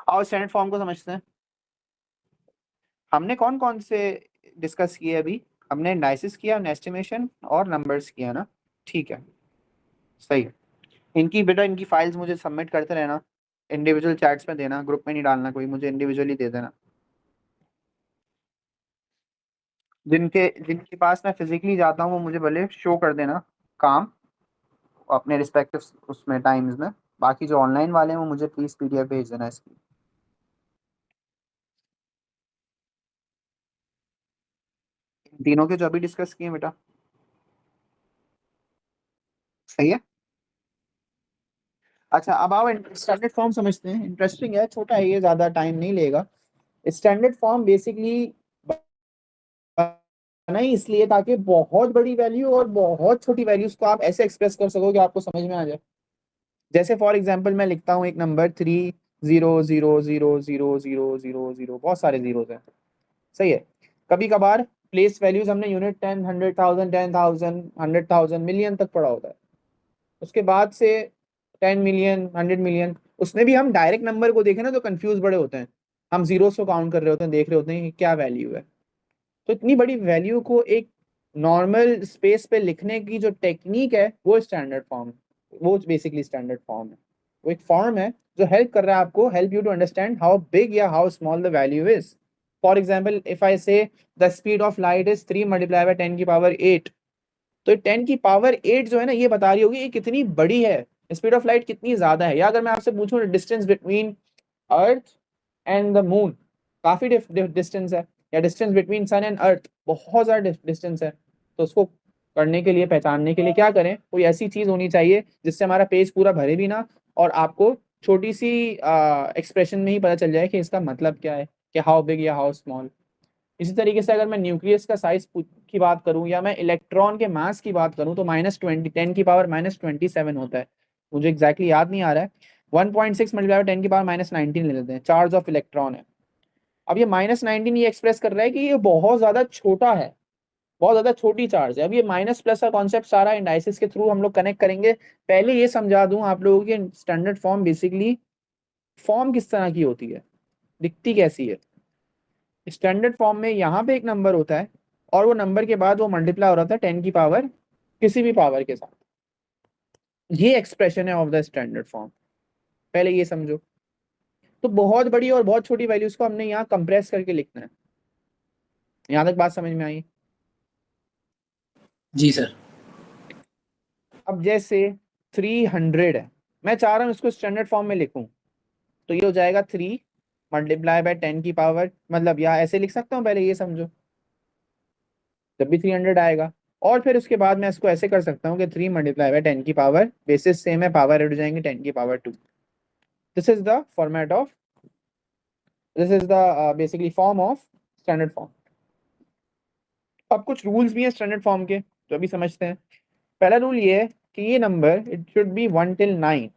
और स्टैंडर्ड फॉर्म को समझते हैं। हमने कौन कौन से डिस्कस किए अभी? हमने इंडाइसिस किया, हमने एस्टिमेशन और नंबर्स किया ना। ठीक है, सही है। इनकी बेटा इनकी फाइल्स मुझे सबमिट करते रहना, इंडिविजुअल चैट्स में देना, ग्रुप में नहीं डालना कोई, मुझे इंडिविजुअली दे देना। जिनके पास मैं फिजिकली जाता हूँ वो मुझे भले शो कर देना काम अपने रिस्पेक्टिव उसमें टाइम्स में। बाकी जो ऑनलाइन वाले हैं वो मुझे प्लीज पीडीएफ भेज देना इसकी। इन तीनों के जो अभी डिस्कस किए बेटा, सही है। अच्छा, अब आओ स्टैंडर्ड फॉर्म समझते हैं। इंटरेस्टिंग है, छोटा है ये, ज्यादा टाइम नहीं लेगा। स्टैंडर्ड फॉर्म बेसिकली बना ही इसलिए ताकि बहुत बड़ी वैल्यू और बहुत छोटी वैल्यूज को आप ऐसे एक्सप्रेस कर सको कि आपको समझ में आ जाए। जैसे फॉर एग्जांपल मैं लिखता हूँ एक नंबर 3 0 0 0 0 0 0 0, बहुत सारे जीरोस हैं, सही है। कभी कभार प्लेस वैल्यूज हमने यूनिट 10, 100,000, 10,000, 100,000, मिलियन तक पढ़ा होता है। उसके बाद से 10 मिलियन, 100 मिलियन, उसमें भी हम डायरेक्ट नंबर को देखें ना तो कंफ्यूज बड़े होते हैं। हम जीरोस को काउंट कर रहे होते हैं, देख रहे होते हैं कि क्या वैल्यू है। तो इतनी बड़ी वैल्यू को एक नॉर्मल स्पेस पे लिखने की जो टेक्निक है वो स्टैंडर्ड फॉर्म, वो बेसिकली स्टैंडर्ड फॉर्म है। वो एक फॉर्म है जो हेल्प कर रहा है आपको, help you to understand how big या how small the value is. For example if I say the speed of light is 3 multiply by 10 की पावर 8, तो 10 की पावर 8 जो है ना ये बता रही होगी ये कितनी बड़ी है, स्पीड ऑफ लाइट कितनी ज्यादा है। या अगर मैं आपसे पूछूं distance between earth and the moon, काफी डिस्टेंस है, या distance between sun and earth बहुत ज्यादा डिस्टेंस है, तो उसको करने के लिए, पहचानने के लिए क्या करें, कोई ऐसी चीज होनी चाहिए जिससे हमारा पेज पूरा भरे भी ना और आपको छोटी सी एक्सप्रेशन में ही पता चल जाए कि इसका मतलब क्या है, कि हाउ बिग या हाउ स्मॉल। इसी तरीके से अगर मैं न्यूक्लियस का साइज की बात करूं या मैं इलेक्ट्रॉन के मास की बात करूं तो -20, 10 की पावर -27 होता है, मुझे एग्जैक्टली याद नहीं आ रहा है। 1.6 मल्टीप्लाई 10 की पावर -19 ले लेते हैं, चार्ज ऑफ इलेक्ट्रॉन है। अब ये -19 ये एक्सप्रेस कर रहा है कि ये बहुत ज्यादा छोटा है, बहुत ज्यादा छोटी चार्ज है। अब ये माइनस प्लस का कॉन्सेप्ट सारा इंडाइसिस के थ्रू हम लोग कनेक्ट करेंगे। पहले ये समझा दूं आप लोगों की स्टैंडर्ड फॉर्म बेसिकली फॉर्म किस तरह की होती है, दिखती कैसी है। स्टैंडर्ड फॉर्म में यहाँ पे एक नंबर होता है और वो नंबर के बाद वो मल्टीप्लाई हो रहा था 10 की पावर किसी भी पावर के साथ। ये एक्सप्रेशन है ऑफ द स्टैंडर्ड फॉर्म, पहले ये समझो। तो बहुत बड़ी और बहुत छोटी वैल्यूज को हमने यहाँ कंप्रेस करके लिखना है। यहाँ तक बात समझ में आई? जी सर। अब जैसे 300 है, मैं चाह रहा हूँ इसको स्टैंडर्ड फॉर्म में लिखूं, तो ये हो जाएगा 3 मल्टीप्लाई बाय 10 की पावर, मतलब या ऐसे लिख सकता हूँ, पहले ये समझो, जब भी 300 आएगा, और फिर उसके बाद मैं इसको ऐसे कर सकता हूँ कि 3 मल्टीप्लाई बाय 10 की पावर, बेसिस सेम है, पावर ऐड हो जाएंगे 10 की power 2। This is the format of, this is the basically form of standard form. अब कुछ रूल्स भी हैं स्टैंडर्ड फॉर्म के, जो अभी समझते हैं। पहला रूल ये है कि ये number it should be 1 till 9,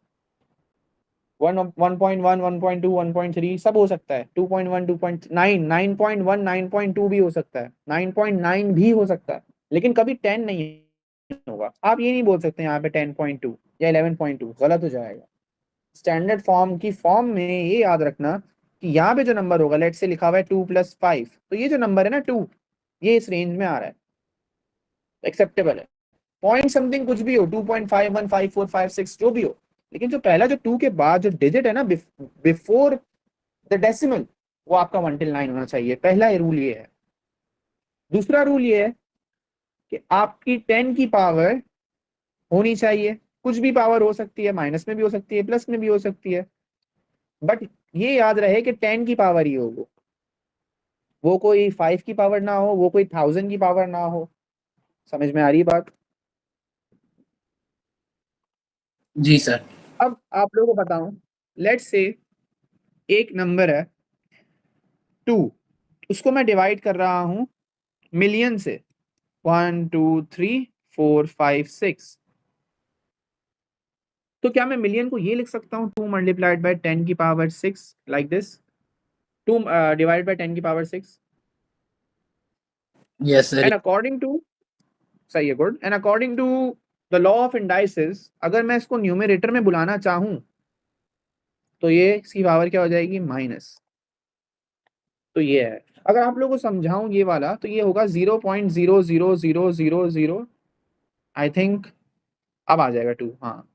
1.1, 1.2, 1.3 सब हो सकता है, 2.1, 2.9, 9.1, 9.2 भी हो सकता है, 9.9 भी हो सकता है, लेकिन कभी 10 नहीं होगा। आप ये नहीं बोल सकते यहाँ पे 10.2 या 11.2, गलत हो जाएगा। स्टैंडर्ड फॉर्म की फॉर्म में ये याद रखना कि यहाँ पे जो नंबर होगा, लेट से लिखा हुआ है 2 + 5, तो ये जो नंबर है ना 2, ये इस रेंज में आ रहा है, एक्सेप्टेबल है। पॉइंट समथिंग कुछ भी हो, 2.51, 5, 4, 5, 6 जो भी हो, लेकिन जो पहला जो 2 के बाद जो डिजिट है ना बिफोर द डेसिमल, वो आपका 1 till 9 होना चाहिए। पहला रूल ये है। दूसरा रूल ये है कि आपकी 10 की पावर होनी चाहिए, कुछ भी पावर हो सकती है, माइनस में भी हो सकती है, प्लस में भी हो सकती है, बट ये याद रहे कि 10 की पावर ही हो, वो कोई 5 की पावर ना हो, वो कोई 1000 की पावर ना हो। समझ में आ रही बात? जी सर। अब आप लोगों को बताऊं, लेट्स से एक नंबर है 2, उसको मैं डिवाइड कर रहा हूं मिलियन से, 1, 2, 3, 4, 5, 6। तो क्या मैं मिलियन को ये लिख सकता हूँ 2 मल्टीप्लाइड बाय 10 की power 6 like this, 2 divide by 10 की power 6, yes sir. And according to, सही है, good, and according to the law of indices, अगर मैं इसको न्यूमरेटर में बुलाना चाहूं तो ये इसकी पावर क्या हो जाएगी, माइनस। तो ये है, अगर आप लोगों को समझाऊं ये वाला, तो ये होगा 0.00000, आई थिंक अब आ जाएगा 2, हाँ,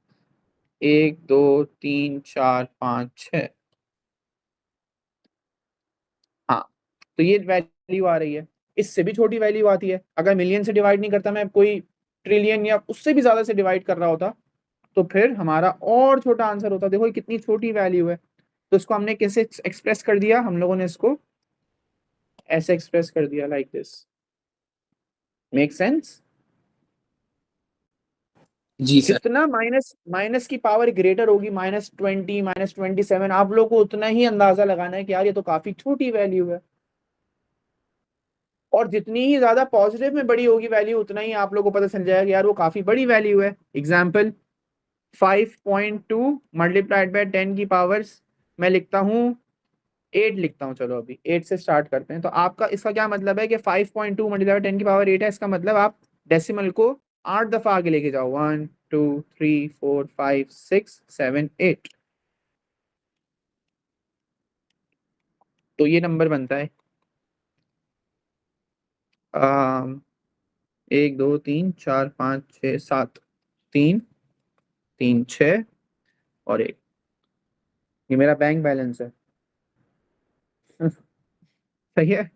1, 2, 3, 4, 5, 6, हाँ, तो ये वैल्यू आ रही है। इससे भी छोटी वैल्यू आती है, अगर मिलियन से डिवाइड नहीं करता मैं, कोई ट्रिलियन या उससे भी ज्यादा से डिवाइड कर रहा होता, तो फिर हमारा और छोटा आंसर होता। देखो ये कितनी छोटी वैल्यू है, तो इसको हमने कैसे एक्सप्रेस कर दिया, हम लोगों ने इसको ऐसे एक्सप्रेस कर दिया, लाइक दिस। Make sense? जी सर। जितना माइनस माइनस की पावर ग्रेटर होगी, -20, -27, आप लोग को उतना ही अंदाजा लगाना है कि यार ये तो काफी छोटी वैल्यू है, और जितनी ही ज्यादा पॉजिटिव में बड़ी होगी वैल्यू, उतना ही आप लोग को पता चल जाएगा कि यार वो काफी बड़ी वैल्यू है। एग्जाम्पल 5.2 मल्टीप्लाइड बाय 10 की पावर्स, मैं लिखता हूँ 8 लिखता हूँ, चलो अभी 8 से स्टार्ट करते हैं। तो आपका इसका क्या मतलब है कि 5.2 मल्टीप्लाई बाय 10 की पावर 8 है, इसका मतलब आप डेसिमल को 8 दफा आगे लेके जाओ, 1, 2, 3, 4, 5, 6, 7, 8, तो ये नंबर बनता है 1, 2, 3, 4, 5, 6, 7, 3, 3, 6 और 1। ये मेरा बैंक बैलेंस है। सही है, हाँ।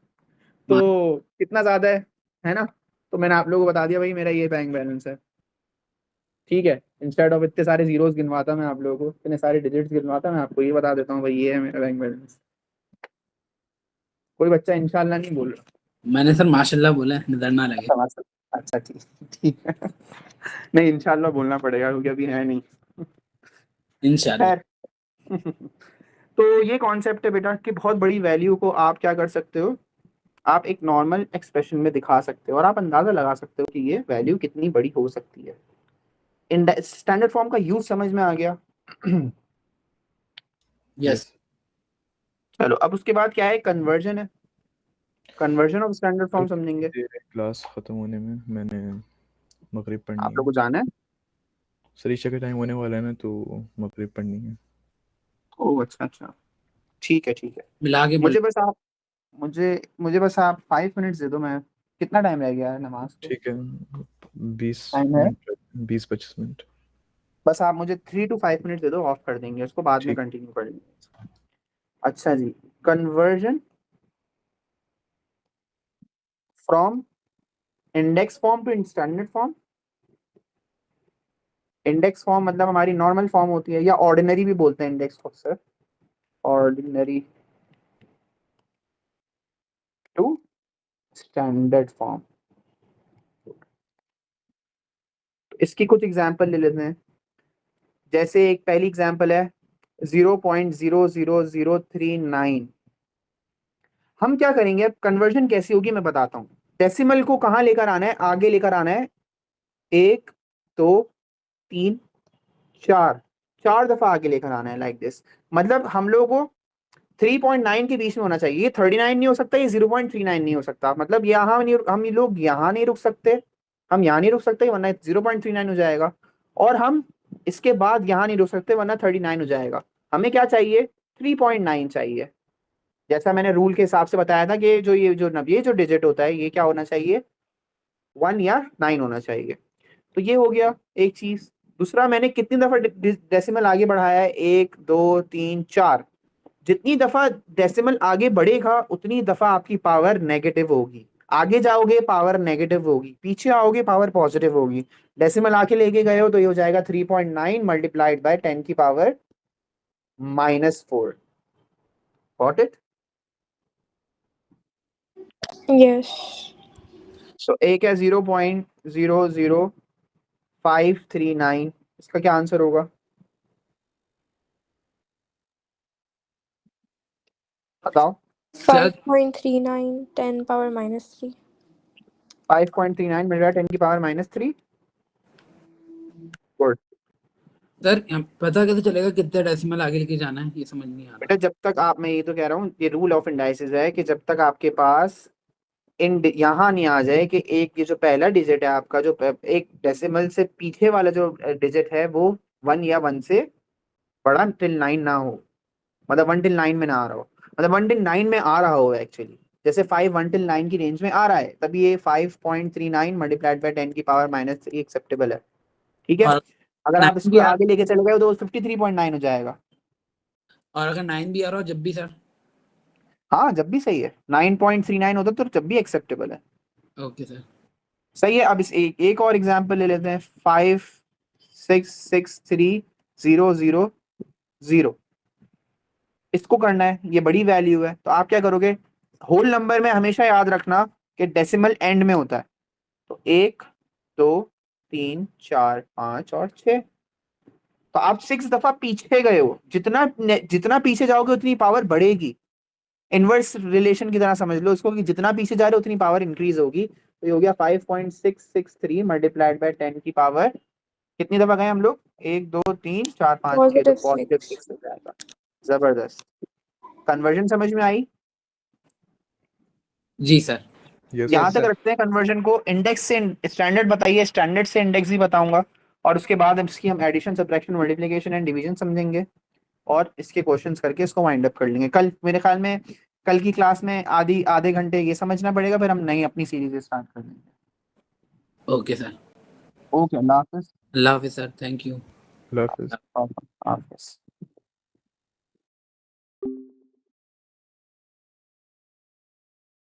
तो कितना ज्यादा है ना? तो मैंने आप लोगों को बता दिया भाई, मेरा ये बैंक बैलेंस है। ठीक है, इंस्टेड ऑफ इतने सारे जीरोस गिनवाता मैं आप लोगों को, इतने सारे डिजिट्स गिनवाता, मैं आपको ये बता देता हूँ भाई ये है मेरा बैंक बैलेंस। कोई बच्चा इंशाल्लाह नहीं बोल रहा? मैंने सर माशाल्लाह बोला है, नजर ना लगे। अच्छा ठीक, ठीक है। नहीं, इंशाल्लाह बोलना पड़ेगा क्योंकि अभी है नहीं। इंशाल्लाह। खैर, तो ये कॉन्सेप्ट है बेटा कि बहुत बड़ी वैल्यू को आप क्या कर सकते हो, आप एक नॉर्मल एक्सप्रेशन में दिखा सकते हो, और आप अंदाजा लगा सकते हो कि ये वैल्यू कितनी बड़ी हो सकती है। स्टैंडर्ड फॉर्म का यूज समझ में आ गया? यस। चलो, अब उसके बाद क्या है, कन्वर्जन है। कन्वर्जन ऑफ स्टैंडर्ड फॉर्म समझेंगे। क्लास ख़त्म होने में मैंने मगरिब पढ़नी आप है। लोग को जाना है? सरीक्षा का टाइम होने वाला है ना, तो मगरिब पढ़नी है। ओह अच्छा अच्छा, ठीक है ठीक है। मिला के बोल। मुझे बस आप मुझे बस आप 5 मिनट्स दे दो। मैं, कितना टाइम रह गया है नमाज को? ठीक है, 20 टाइम है, मिनट, 20-25 मिनट। बस आप मुझे 3 to 5 मिनट दे दो, ऑफ कर देंगे उसको, बाद में ठीक। कंटिन्यू कर लेंगे। अच्छा जी, conversion from index form to standard form. Index form मतलब हमारी नॉर्मल फॉर्म होती है, या ऑर्डिनरी भी बोलते हैं इंडेक्स को sir, ordinary to standard form. इसकी कुछ एग्जांपल ले लेते हैं। जैसे एक पहली एग्जांपल है 0.00039। हम क्या करेंगे, अब कन्वर्जन कैसी होगी मैं बताता हूँ। डेसिमल को कहाँ लेकर आना है, आगे लेकर आना है, 1 2 3 4 4 दफा आगे लेकर आना है, लाइक दिस। मतलब हम लोगों को 3.9 के बीच में होना चाहिए। ये 39 नहीं हो सकता, ये 0.39 नहीं हो सकता। मतलब यहाँ नहीं, हम लोग यहाँ नहीं रुक सकते, हम यहाँ नहीं रुक सकते वरना 0.39 हो जाएगा, और हम इसके बाद यहाँ नहीं रुक सकते वरना 39 हो जाएगा। हमें क्या चाहिए, 3.9 चाहिए। जैसा मैंने रूल के हिसाब से बताया था कि ये जो डिजिट होता है ये क्या होना चाहिए, 1 या 9 होना चाहिए। तो ये हो गया एक चीज। दूसरा, मैंने कितनी दफा डेसिमल आगे बढ़ाया है, 1 2 3 4। जितनी दफा डेसिमल आगे बढ़ेगा उतनी दफा आपकी पावर नेगेटिव होगी। आगे जाओगे पावर नेगेटिव होगी, पीछे आओगे पावर पॉजिटिव होगी। डेसिमल आके लेके गए हो तो ये हो जाएगा 3.9 मल्टीप्लाइड बाय 10 की पावर -4। Got it? Yes. सो एक है 0.00539, इसका क्या आंसर होगा, बताओ। 5.39 10 power -3. 5.39 मल्टीप्लाई 10 की पावर -3। गुड। सर पता कैसे चलेगा कितने डेसिमल आगे लेके जाना है, ये समझ नहीं आ रहा। बेटा जब तक आप, मैं ये तो कह रहा हूँ, ये रूल ऑफ इंडाइसिस है कि जब तक आपके पास यहाँ नहीं आ जाए कि एक ये जो पहला डिजिट है आपका, जो एक डेसिमल से पीछे वाला जो डिजिट है वो 1 या 1 से बड़ा टिल 9 ना हो, मतलब 1 टिल 9 में ना आ रहा हो, मतलब 1 टिल 9 में आ रहा हो एक्चुअली। जैसे 5 1 टिल 9 की रेंज में आ रहा है, तभी ये 5.39 मल्टीप्लाइड बाय 10 की पावर -3 एक्सेप्टेबल है। ठीक है। और अगर आप 9 इसको भी आ आगे लेके चले गए तो 53.9 हो जाएगा। और अगर 9 भी आ रहा हो जब भी सर? हाँ, जब भी सही है। 9.39 होता तो जब भी एक्सेप्टेबल है। Okay sir. सही है। अब इस एक और एग्जांपल ले लेते हैं, 5663000। इसको करना है, ये बड़ी वैल्यू है, तो आप क्या करोगे, होल नंबर में हमेशा याद रखना कि डेसिमल एंड में होता है। तो 1 2 3 4 5 और 6। तो आप 6 दफा पीछे गए हो, जितना पीछे जाओगे उतनी पावर बढ़ेगी। इनवर्स रिलेशन की तरह समझ लो इसको कि जितना पीछे जा रहे हो उतनी पावर इंक्रीज होगी। तो ये हो गया 5.663 मल्टीप्लाइड बाय 10 की पावर, कितनी दफा गए हम लोग, 1 2 3 4 5 6, तो +6. +6 हो जाएगा। जबरदस्त। कन्वर्जन समझ में आई? जी सर। यस यहाँ सर। तक रखते हैं कन्वर्जन को। इंडेक्स से स्टैंडर्ड बताइए, स्टैंडर्ड से इंडेक्स भी बताऊंगा, और उसके बाद इसकी हम addition subtraction multiplication and division समझेंगे, और इसके क्वेश्चंस करके इसको वाइंड अप कर लेंगे। कल मेरे ख्याल में कल की क्लास में आधे घंटे ये समझना पड़ेगा, फिर हम नई अपनी सीरीज स्टार्ट कर देंगे। Okay sir. Okay, Allah Hafiz. Allah Hafiz sir, thank you. Allah Hafiz. Hafiz.